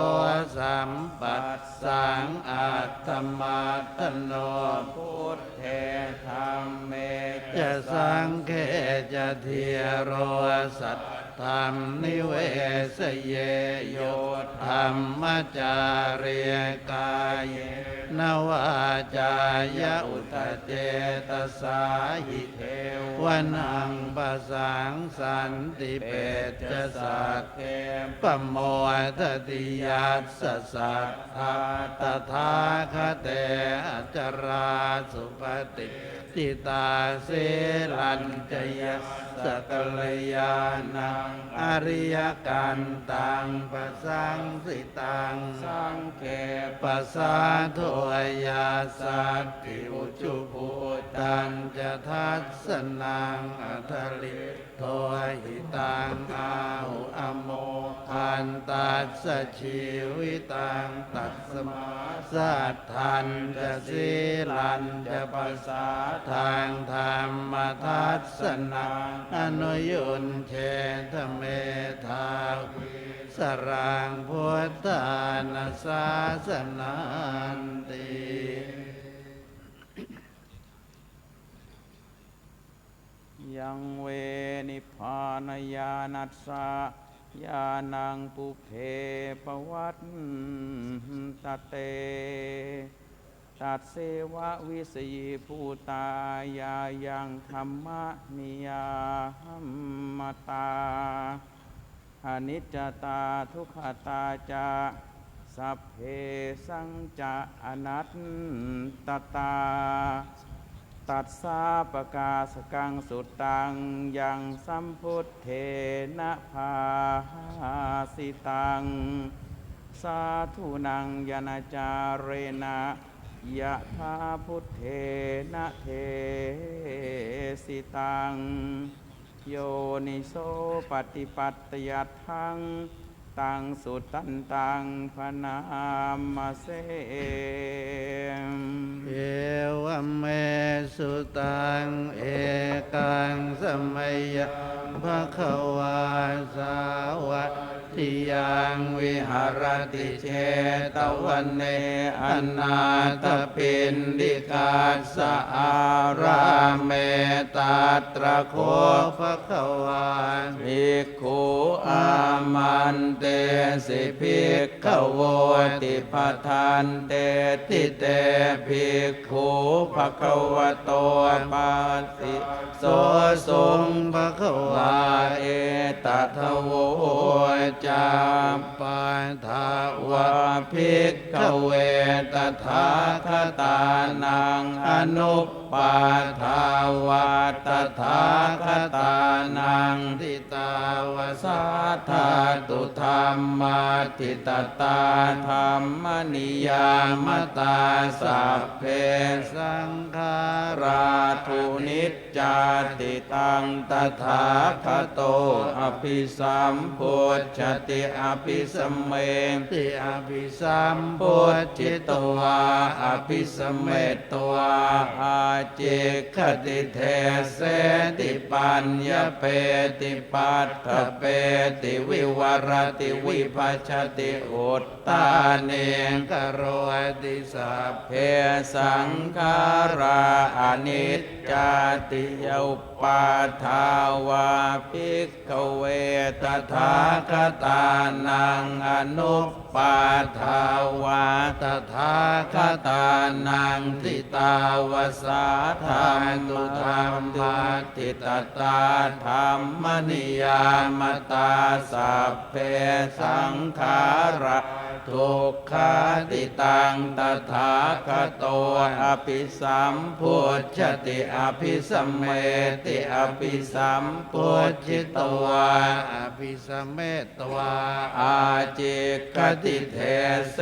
สัมปัสสังอัตถมัตตโนพุทเทธัมเมจะสังเขจะเทียโรสัตธรรมนิเวสเยโยธรรมจาริยกายนวาจายะอุตเจตสาหิเทวนังปะสังสันติเปจสัตเทปโมทติยัสสะสัทธาตถาคเตอจราสุปฏิติตาเสลัญจยสกัลยานังอริยกันตังปะสังสิตังสังเขปะสาโทยาสัตติอุจุภูตันจะทัสสนังอัทลิโทหิตังอาหุอโมทันตัสสะชีวิตังตัสสมาสัทธันจะสีลันจะปัสสาทางธรรมทัสสนังอนุยุนเชทเมธาวิสรังพุทธานาสาสนันติยังเวนิพพานญาณัสสะญาณังปุเพปวัตตเตตัดเสวะวิสยีภูตายายังธรรมนิยามตาอนิจจตาทุกขตาจาสัพเพสังจะอนัตตตาตัสสาปกาสกังสุตตังยังสัมพุทเทนะภาสิตังสาธุนังยานาจาเรนะยะธาพุทเทนะเทสิตังโยนิโสปฏิปัตตยัตถัง ตังสุตันตังพนามเส เอวเมสุตังเอกังสมัยยะภะคะวาสาวะทิยังวิหารติเชตวันเนอนาถปิณฑิกาสะอาราเมตาตระโคภะคะวาภิกขุอามันเตสิภิกขโวติปทานเตติเตภิกขุภะคะวะโตปัสสิโสสงภะคะวาเอตทะโวจาปันทาวะภิกขเวตถาคตานังอนุปปาทาวะตถาคตานังทิตาวสาธาตุธรรมาทิตตาธรรมนิยามตาสัพเพสังขาราทุนิจจาติตังตถาคตโตอภิสัมพุทธติอภิสัมเมติอภิสัมพุทธิตวาอภิสัมเมตตวาอาเจคติเทเสติปัญญเปติปัตถเปติวิวรติวิภัชติอุตตาเนกโรติสัพเพสังขาราอนิจจาติยอุปาทาวาภิกขเวตถาคตานังอนุปปาทาวาตถาคตานังทิตาวสาธาตุธรรมาทิตตาธรรมนิยามตาสัพเพสังขาราทุกขาติตังตถาคตโตอภิสัมพุทธติอภิสัมเมติอภิสัมพุทธิตวาอภิสัมเมตตวาอาเจกติเทเส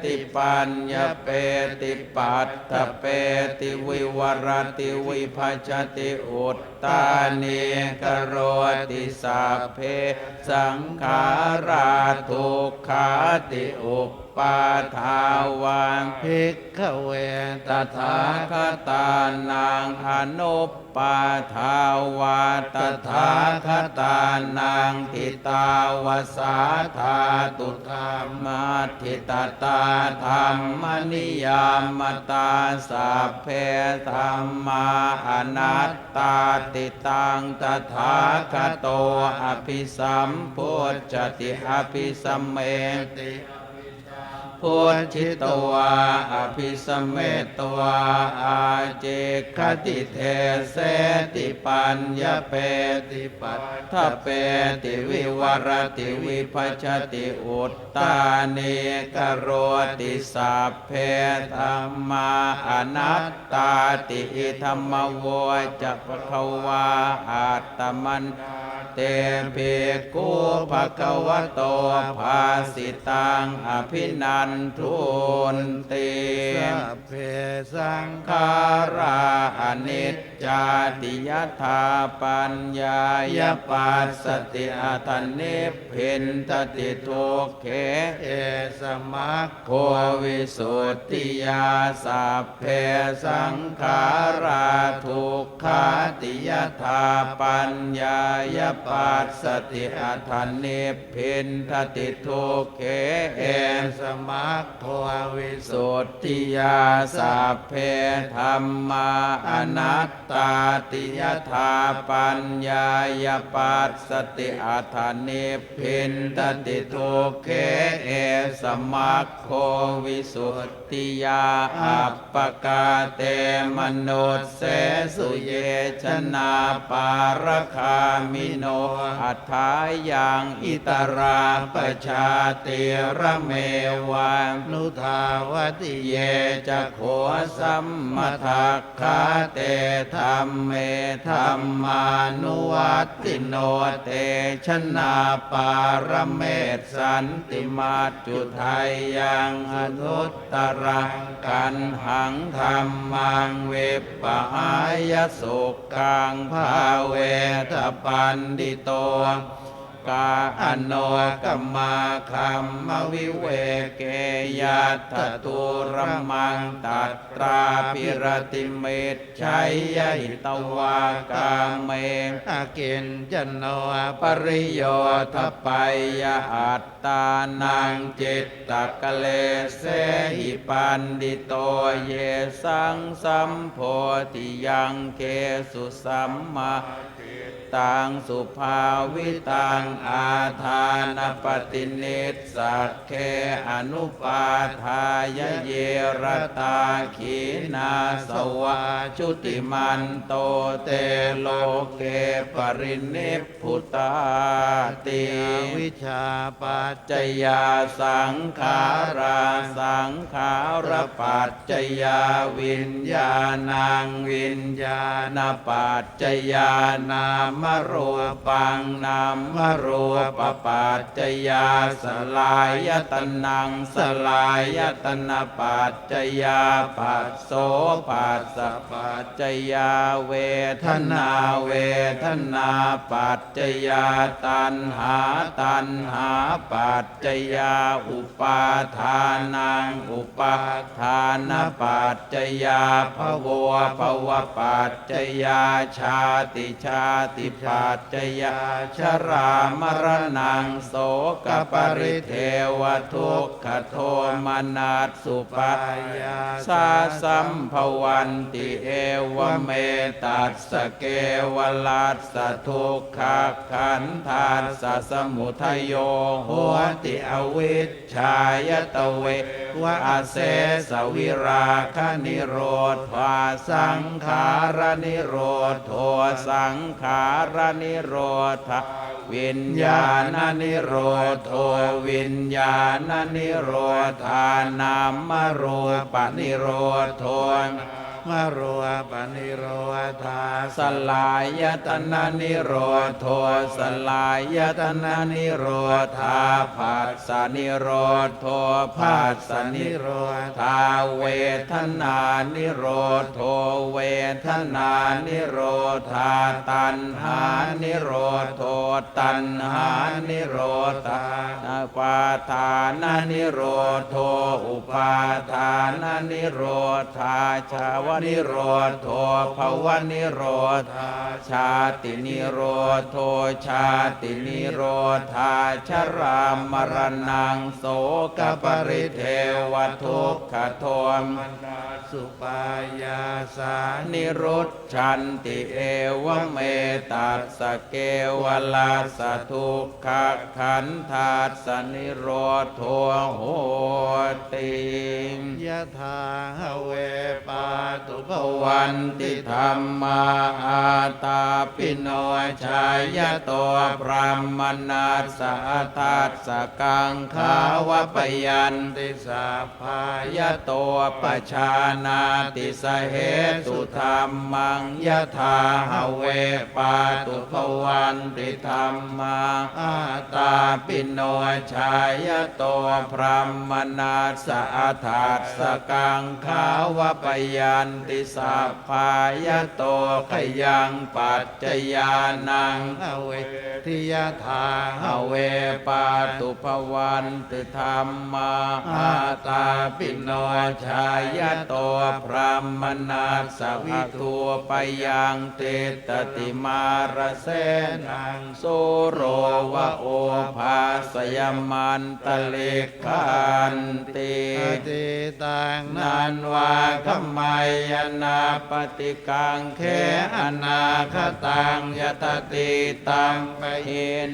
ติปัญญเปติปัตถเปติวิวรติวิภัชติอุตตาเนกโรติสัพเพสังขาราทุกขาติอุปปาทาวาภิกขเวตถาคตานังอนุปปาทาวาตถาคตานังทิตาวสาธาตุธรรมาทิตตาธรรมนิยามตาสัพเพธรรมาอนัตตาติตังตถาคโตอภิสัมพุทธติอภิสัมเมติพุทธิตวาอภิสัมเมตตวาอาเจคติเทเสติปัญญเปติปัตถเปติวิวรติวิภัชติอุตตาเนกโรติสัพเพธัมมาอนัตตาติอิธัมมโวจะภคะวาอัตตมันเตภิกขุภะคะวะโตภาสิตังอภินันทุนติสัพเพสังขาราอนิจจาติยถาปัญญายปัสสติอัตถิพินตติทุกเขเอสมัคโควิสุทธิยาสัพเพสังขาราทุกขาติยถาปัญญายปัสสติอัตถิพินตติทุกเขเอสมัคโควิสุทธิยาสัพเพธัมมาอนัตตาติยถาปัญญายปัสสติอัตถิพินตติทุกเขเอสมัคโควิสุทธิยาอัปปกาเตมนุสเสสุเยชนาปารคามิโนอัฏฐายังอิตราปชาติระเมวันนุทาวติเยจะโขสัมมทัคคาเตธรรมเมธรรมานุวัตติโนเตชนาปารเมตสันติมาจุทัยยังอนุตตรังกันหังธรรมังเวปปหายสุขังภาเวทปันดิโตป กาอโนกัมมาคัมมวิเวเกยัตถตุรมังตัตตราภิรติเมตชัยยหิตวากาเมอากินจันโนปริโยทปัยยะอัตตานังจิตตกะเลเสหิปันดิโตเยสังสัมโพธิยังเกสุสัมมาตังสุภาวิตังอาทานปฏินิสสักเคอนุปาทายเยรตาขีนาสวาชุติมันโตเตโลเกปรินิพพุตาติวิชาปัจจยาสังขาราสังขารปัจจยาวิญญาณังวิญญาณปัจจยานามรูปังนามรูปปัจจยาสลายตนังสลายตนะปัจจยาปัสโสปัสสะปัจจยาเวทนาเวทนาปัจจยาตัณหาตัณหาปัจจยาอุปาทานังอุปาทานปัจจยาภวภวปัจจยาชาติชาติปัจจยาชรามรณังโสกปริเทวทุกขโทมนัสสุปายาสาสัมภวันติเอวเมตัสสเกวลัสสทุกขขันธาสสมุทัยโยโหติอวิชชายตเววะอาเสสวิราคนิโรธวาสังขารนิโรธโทสังขารนิโรธวิญญาณนิโรธโทวิญญาณนิโรธานามรูปนิโรธโทมรูปนิโรธาสลายตนะนิโรธโทสลายตนะนิโรธาภัสสนิโรธโทภัสสนิโรธาเวทนานิโรธโทเวทนานิโรธาตัณหานิโรธโทตัณหานิโรธาอุปาทานนิโรธโทอุปาทานนิโรธาชาวนิโรธโทภวนิโรธาชาตินิโรธโทชาตินิโรธาชรามรณังโสกปริเทวทุกขโทมนัสสุปายาสานิรุตชันติเอวเมตัสสเกวลัสสทุกขขันธาสนิโรธโทโหติยะถาเวปาตุภวันติธรรมาอาตาปิโนชายโตพรหมนัสสะทัสสะกังขาวปยันติสัพพายโตปชานาติสเหตุธรรมังยะถาเวปาตุภวันติธรรมาอาตาปิโนชายโตพรหมนัสสะทัสสะกังขาวปยันติสัพพายโตขยังปัจจยานังเวทิยถาเวปาตุภวันติธรรมาอาตาปิโนชายโตพรหมนัสสะวิทูปยังเตตติมารเสนังโสโรวะโอภาสยมันตะเลขันติติตังนันวาคัมมายนาปฏิกังเขอนาคตังยตติตังปะเฮ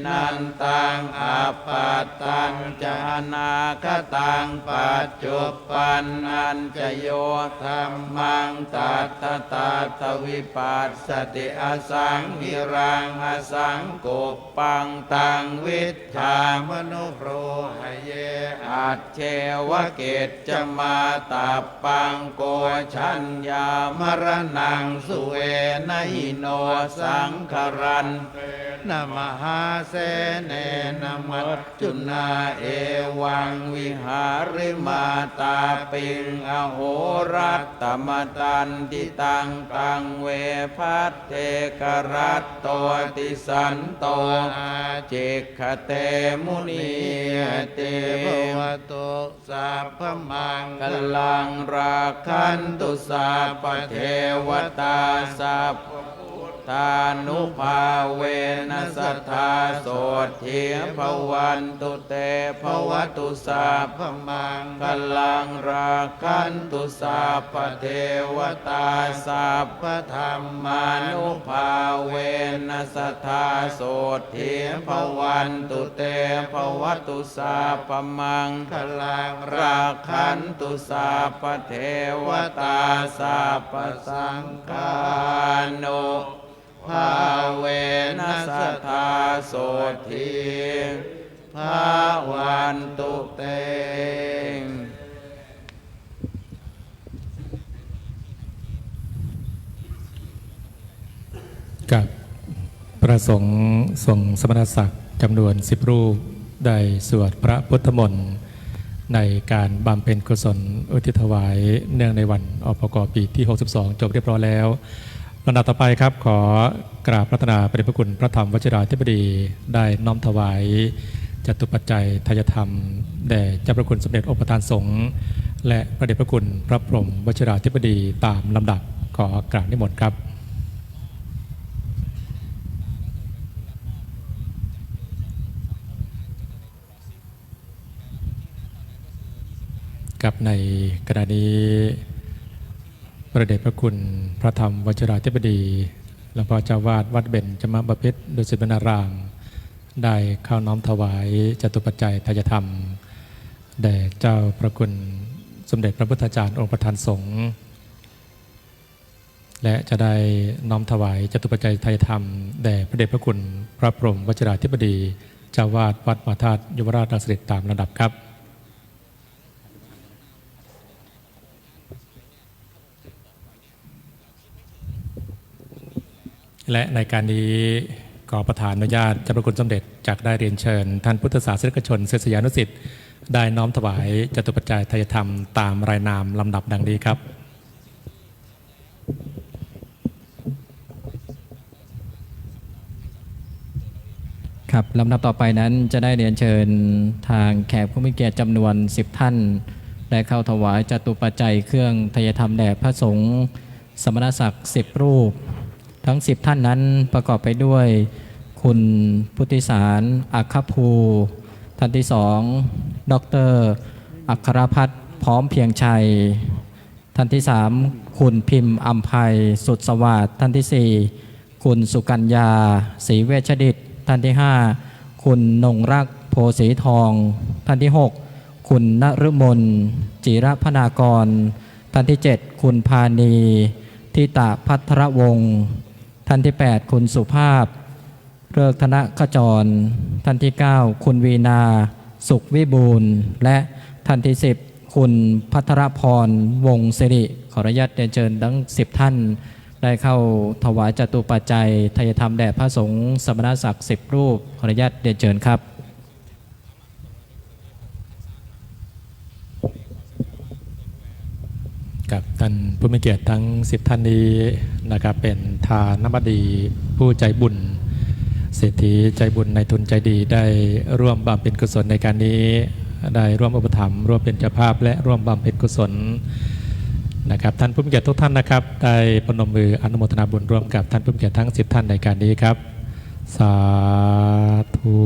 นันตังอาปัตตังจานาคตังปัจจุปันนันจโยธัมมังตัตตตาตวิปัสสติอสังหิรังอสังกุปปังตังวิชาม นุโรหเย อัจเชวเกตจะมาตาปังโกชัญญามรณังสุเวนหิโนสังครันนะมหาเสเนนะมัจจุนาเอวังวิหาริมาตาปิงอโหรัตตมตันติตังตังเวพัตเทกรัตโตติสันโตเจกขเตมุนีเตภวตุสัพพมังกลังราคันตุสัพพเทวตาสัพตานุภาเวนัสทธาโสทิภวันตุเตภวตุสัพพมังกลังราคันตุสัพพเทวตาสัพพธรรมานุภาเวนัสทธาโสทิภวันตุเตภวตุสัพพมังกลังราคันตุสัพพเทวตาสัพพสังฆานุภาเวนัสทธาโสทิภาวันตุเตกับประสงค์ทรงสมณศักดิ์จำนวน10 รูปได้สวดพระพุทธมนต์ในการบำเพ็ญกุศลอุทิศถวายเนื่องในวันอปก.ปีที่62จบเรียบร้อยแล้วลำดับต่อไปครับขอกราบพระนาพระเดชพระคุณพระธรรมวชิราธิบดีได้น้อมถวายจตุปัจจัยทายธรรมแด่เจ้าพระคุณสมเด็จองค์ประธานสงฆ์และพระเดชพระคุณพระพรหมวชิราธิบดีตามลำดับขอกราบนิมนต์ครับกับในขณะนี้พระเดชพระคุณพระธรรมวชิราธิบดีหลวงพ่อเจ้าวาดวัดเบญจมบพิตรดุสิตวนารามได้เข้าน้อมถวายจตุปัจจัยทายธรรมแด่เจ้าพระคุณสมเด็จพระพุทธจารย์องค์ประธานสงฆ์และจะได้น้อมถวายจตุปัจจัยทายธรรมแด่พระเดชพระคุณพระพรหมวชิราธิบดีเจ้าวาดวัดมหาธาตุยุวราชรังสิตตามลำดับครับและในการนี้ขอประธานอนุญาตเจ้าพระคุณสมเด็จจากได้เรียนเชิญท่านพุทธศาสนิกชนศิษยานุศิษย์ได้น้อมถวายจตุปัจจัยทายธรรมตามรายนามลำดับดังนี้ครับครับลำดับต่อไปนั้นจะได้เรียนเชิญทางแขกผู้มีเกียรติจำนวน10 ท่านได้เข้าถวายจตุปัจจัยเครื่องทายธรรมแด่พระสงฆ์สมณศักดิ์10 รูปทั้ง10 ท่านนั้นประกอบไปด้วยคุณพุทธิสารอัคคภูท่านที่2ดร.อัครพัฒน์พร้อมเพียงชัยท่านที่3คุณพิมพ์อัมภัยสุดสวัสดิ์ท่านที่4คุณสุกัญญาศรีเวชดิตท่านที่5คุณนงรักโพสีทองท่านที่6คุณนฤมลจิรพนากรท่านที่7คุณพานีทิตะภัทรวงศ์ท่านที่8คุณสุภาพเลิกธนขจรท่านที่9คุณวีนาสุขวิบูลย์และท่านที่10คุณภัทรพรวงศ์สิริขออนุญาตเรียนเชิญทั้ง10 ท่านได้เข้าถวายจตุปัจจัยทายธรรมแด่พระสงฆ์สมณศักดิ์10 รูปขออนุญาตเรียนเชิญครับกับท่านผู้มีเกียรติทั้ง10 ท่านนี้นะครับเป็นทานบดีผู้ใจบุญเศรษฐีใจบุญในทุนใจดีได้ร่วมบำเพ็ญกุศลในการนี้ได้ร่วมอุปถัมภ์ร่วมเป็นเจ้าภาพและร่วมบำเพ็ญกุศลนะครับท่านผู้มีเกียรติทุกท่านนะครับได้ปนมมืออนุโมทนาบุญร่วมกับท่านผู้มีเกียรติทั้ง10 ท่านในการนี้ครับสาธุ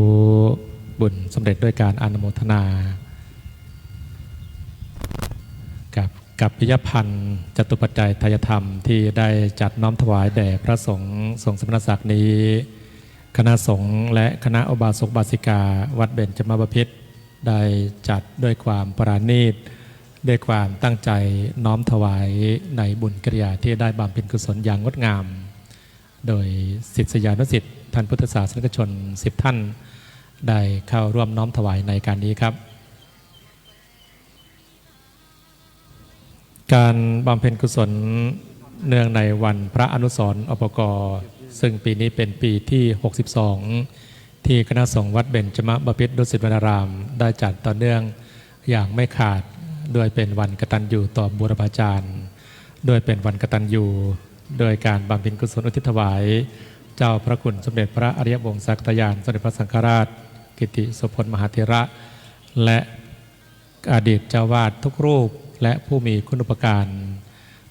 บุญสำเร็จด้วยการอนุโมทนากับปิยพันธ์จตุปัจจัยทายธรรมที่ได้จัดน้อมถวายแด่พระสงฆ์ทรงสมณศักดิ์นี้คณะสงฆ์และคณะอุบาสกบาสิกาวัดเบญจมบพิตรได้จัดด้วยความปราณีตด้วยความตั้งใจน้อมถวายในบุญกิริยาที่ได้บำเพ็ญกุศลอย่างงดงามโดยศิษยานุศิษย์ท่านพุทธศาสนิกชน10 ท่าน ได้เข้าร่วมน้อมถวายในการนี้ครับการบำเพ็ญกุศลเนื่องในวันพระอนุสรณ์อปกซึ่งปีนี้เป็นปีที่ 62 ที่คณะสงฆ์วัดเบญจมบพิตรดุสิตวนารามได้จัดต่อเนื่องอย่างไม่ขาดโดยเป็นวันกตัญญูต่อบูรพาจารย์โดยเป็นวันกตัญญูโดยการบำเพ็ญกุศลอุทิศถวายเจ้าพระคุณสมเด็จพระอริยวงศาคตยานสมเด็จพระสังฆราชกิติโสพลมหาเถระและอดีตเจ้าวาดทุกรูปและผู้มีคุณูปการ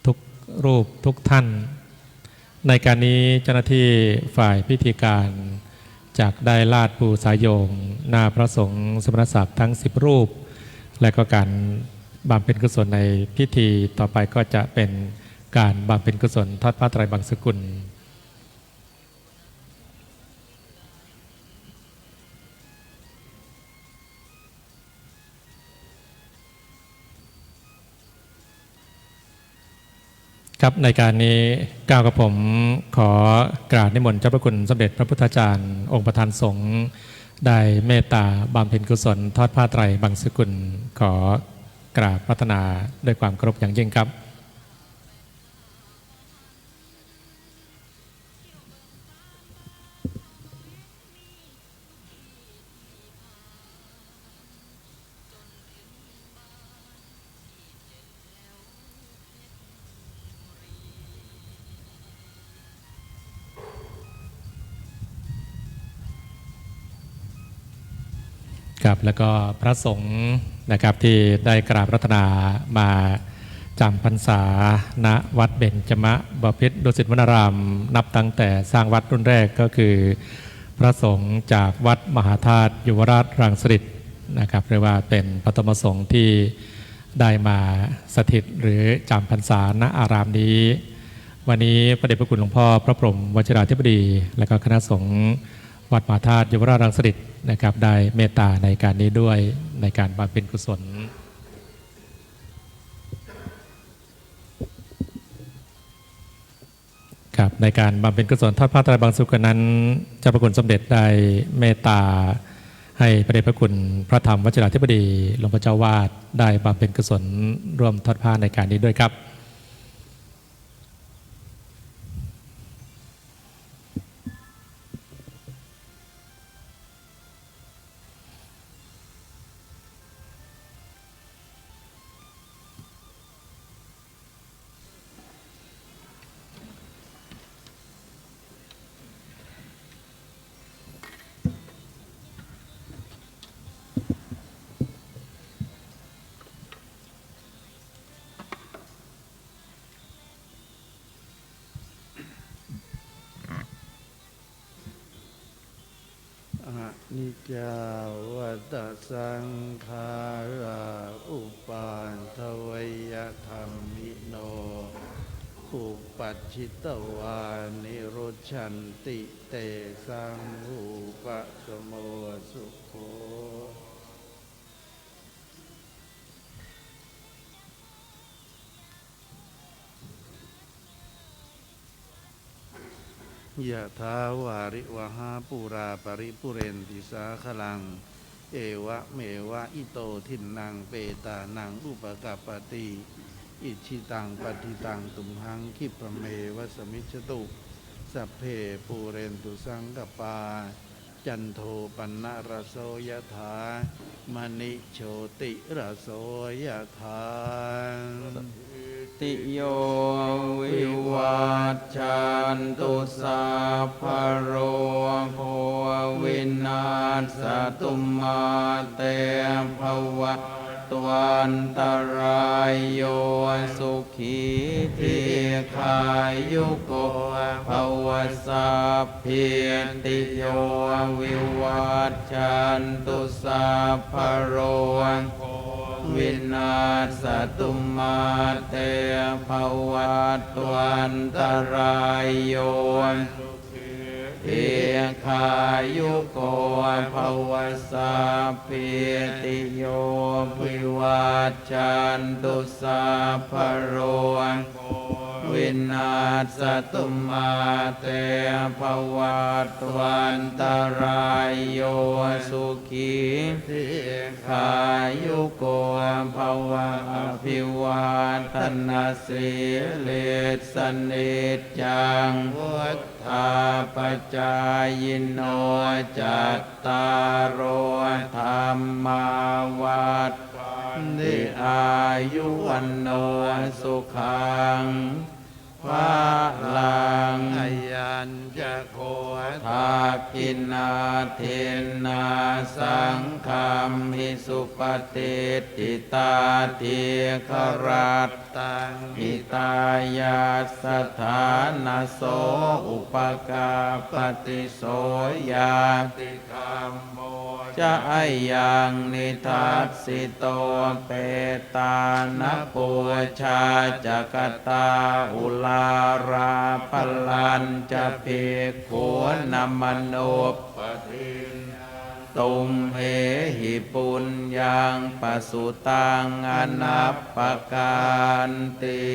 ทุกรูปทุกท่านในการนี้เจ้าหน้าที่ฝ่ายพิธีการจากได้ลาดปูสายโยงหน้าพระสงฆ์สมณศักดิ์ทั้ง10รูปและก็การบำเพ็ญกุศลในพิธีต่อไปก็จะเป็นการบำเพ็ญกุศลทอดผ้าไตรบังสกุลครับในการนี้ก้าวกับผมขอกราบนิมนต์เจ้าพระคุณสมเด็จพระพุทธาจารย์องค์ประธานสงฆ์ได้เมตตาบำเพ็ญกุศลทอดผ้าไตรบังสกุลขอกราบพัฒนาด้วยความเคารพอย่างยิ่งครับครับแล้วก็พระสงฆ์นะครับที่ได้กราบรัตนามาจำพรรษาณวัดเบญจมบพิตรดุสิตวนารามนับตั้งแต่สร้างวัดรุ่นแรกก็คือพระสงฆ์จากวัดมหาธาตุยุวราชรังสิตนะครับเรียกว่าเป็นปฐมสงฆ์ที่ได้มาสถิตหรือจำพรรษาณอารามนี้วันนี้พระเดชพระคุณหลวงพ่อพระพรหมวชิราธิบดีและก็คณะสงฆ์วัดมหาธาตุยุวราชรังสิตนะครับได้เมตตาในการนี้ด้วยในการบำเพ็ญกุศลครับในการบำเพ็ญกุศลทอดผ้าไตรบังสกุลนั้นเจ้าพระคุณสมเด็จได้เมตตาให้พระเดชพระคุณพระธรรมวชิราธิบดีหลวงพ่อเจ้าวาดได้บำเพ็ญกุศลร่วมทอดผ้าในการนี้ด้วยครับนิจจาวัตสังขาราอุปาทวยธรรมิโนอุปัชชิตวานิโรชันติเตสังอุปสโมสุโขยะถาวาริวหาปูราปริปุเรนติสาคลังเอวะเมวะอิโตทินังเปตานังอุปกัปปติอิชิตังปฏิตังตุมหังคิปะเมวะสมิจฉตุสัพเพปูเรนตุสังกปาจันโทปันนะระโสยะถามณิโชติระโสยะถาติโยวิวัชชันตุสัพพะโรโควินาศตุมาเตภวัตวันตรายโยสุขีทีขายุโกภวสัพพิติโยวิวัชชันตุสัพพะโรโควินาศตุมาเตภวัตวันตรายโยเอคายุโกภวสัพพิติโยวิวัชชันตุสัพพะโรโคว วินาศตุมาเตภวัตวันตรายโยสุขีทีขายุโกภวะอภิวาทนาสีเลสนิจจังวุฒาปจายโนจัตตารโอธรรมาวัฏนิอายุวันโนสุขังภาลังอายัญจะโคทากินาเทนาสังฆามิสุปฏิติตาเทีครัตตังอิตายาสถานาโสอุปกาปฏิโสยาติธรรมโมจะอายังนิทัสสิโตเปตานะปุชาจักตาอุลาราพลันจะภิกขุนมโนปทิตุมเหหิปุญญังปสุตังอนัปปการติ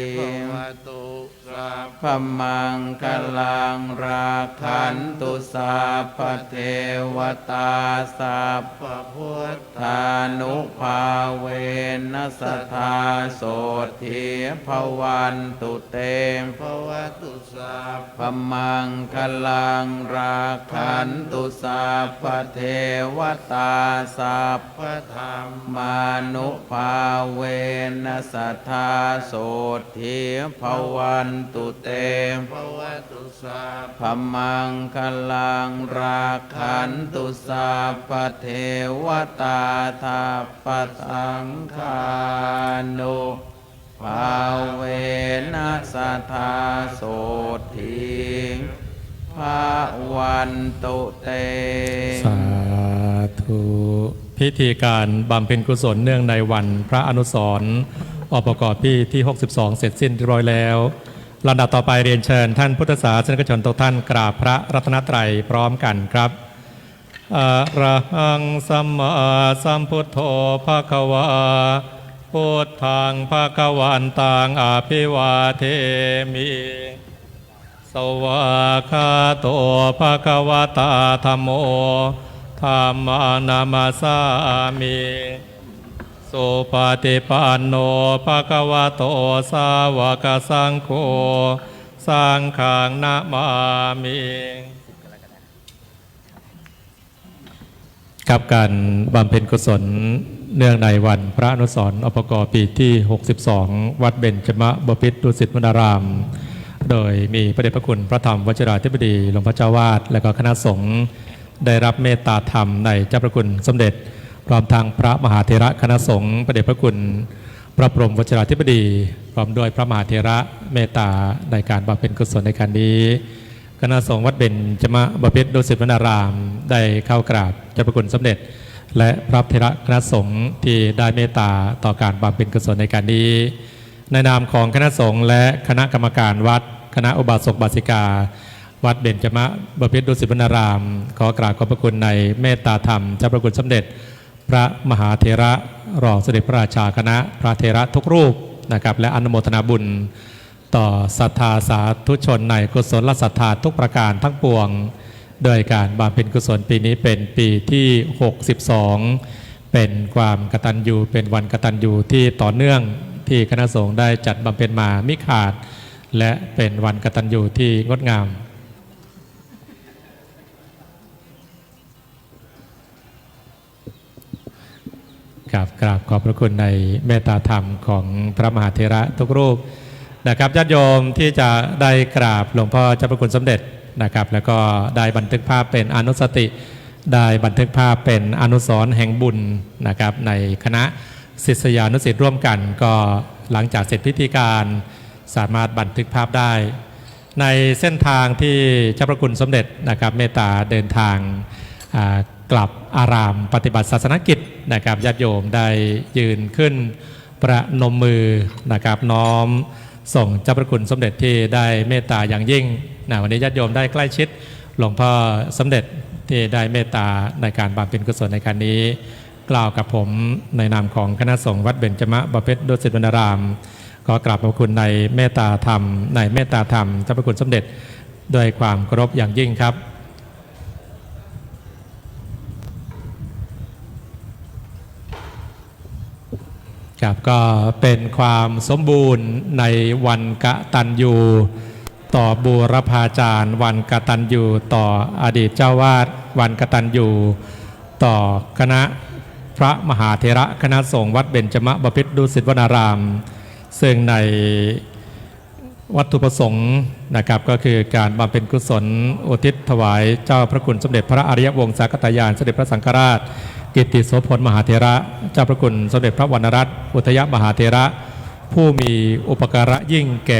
พมังคลังราคันตุสัพพเทวตาสัพพพุทธานุภาเวนัสทธาโสทิภวันตุเตภวตุสัพพมังคลังราคันตุสัพพเทวตาสัพพธรรมานุภาเวนัสทธาโสทิภวันตุเตภวตุสัพพมังคลังราคันตุสัพพเทวตาทัพปสังฆานุภาเวนัสทธาโสทิภวันตุเต สาธุพิธีการบำเพ็ญกุศลเนื่องในวันพระอนุสรณ์อปกพี่ที่ 62 เสร็จสิ้นเรียบร้อยแล้วลำดับต่อไปเรียนเชิญท่านพุทธศาสนิกชนทุกท่านกราบพระรัตนตรัยพร้อมกันครับอะระหังสัมมาสัมพุทโธภควาพุทธังภควันตังอภิวาเทมิสวากขาโตภควตาธัมโมธัมมานามาสามิสุปฏิปันโนภควโตสาวกสังโฆสังฆังนะมามิกับการบำเพ็ญกุศลเนื่องในวันพระอนุสรณ์อปกปีที่ 62 วัดเบญจมบพิตรดุสิตวนารามโดยมีพระเดชพระคุณพระธรรมวชิราธิบดีหลวงพ่อเจ้าวาดและก็คณะสงฆ์ได้รับเมตตาธรรมในเจ้าพระคุณสมเด็จพร้อมทางพระมหาเถระคณะสงฆ์พระเดชพระคุณพระพรหมวชิราธิบดีพร้อมด้วยพระมหาเถระเมตตาในการบำเพ็ญกุศลในการนี้คณะสงฆ์วัดเบญจมบพิตรดุสิตวนารามได้เข้ากราบเจ้าพระคุณสมเด็จและพระเถระคณะสงฆ์ที่ได้เมตตาต่อการบำเพ็ญกุศลในการนี้ในนามของคณะสงฆ์และคณะกรรมการวัดคณะอุบาสกบาสิกาวัดเบญจมบพิตรดุสิตวนารามขอกราบขอบพระคุณในเมตตาธรรมเจ้าพระคุณสมเด็จพระมหาเถระรองเสด็จพระราชาคณะพระเถระทุกรูปนะครับและอนุโมทนาบุญต่อศรัทธาสาธุชนในกุศลศรัทธาทุกประการทั้งปวงโดยการบำเพ็ญกุศลปีนี้เป็นปีที่ 62เป็นความกตัญญูเป็นวันกตัญญูที่ต่อเนื่องที่คณะสงฆ์ได้จัดบำเพ็ญมามิขาดและเป็นวันกตัญญูที่งดงามกราบขอบพระคุณในเมตตาธรรมของพระมหาเถระทุกรูปนะครับญาติโยมที่จะได้กราบหลวงพ่อเจ้าพระคุณสมเด็จนะครับแล้วก็ได้บันทึกภาพเป็นอนุสติได้บันทึกภาพเป็นอนุสรณ์แห่งบุญนะครับในคณะศิษยานุศิษย์ร่วมกันก็หลังจากเสร็จพิธีการสามารถบันทึกภาพได้ในเส้นทางที่เจ้าพระคุณสมเด็จนะครับเมตตาเดินทางกลับอารามปฏิบัติศาสนกิจนะครับญาติโยมได้ยืนขึ้นประนมมือนะครับน้อมส่งเจ้าพระคุณสมเด็จที่ได้เมตตาอย่างยิ่งวันนี้ญาติโยมได้ใกล้ชิดหลวงพ่อสมเด็จที่ได้เมตตาในการบำเพ็ญกุศลในการนี้กล่าวกับผมในนามของคณะสงฆ์วัดเบญจมบพิตรดุสิตวนารามข อกราบขอบคุณในเมตตาธรรมในเมตตาธรรมเจ้าพระคุณสมเด็จด้วยความเคารพอย่างยิ่งครับครับก็เป็นความสมบูรณ์ในวันกตัญญูต่อบูรพาจารย์วันกตัญญูต่ออดีตเจ้าวาดวันกตัญญูต่อคณะพระมหาเถระคณะสงฆ์วัดเบญจมบพิตรดุสิตวนารามซึ่งในวัตถุประสงค์นะครับก็คือการบำเพ็ญกุศลอุทิศถวายเจ้าพระคุณสมเด็จพระอริยวงศากตยานสมเด็จพระสังฆราชกิตติโสพลมหาเถระเจ้าพระคุณสมเด็จพระวรรณรัตน์อุทยมหาเถระผู้มีอุปการะยิ่งแก่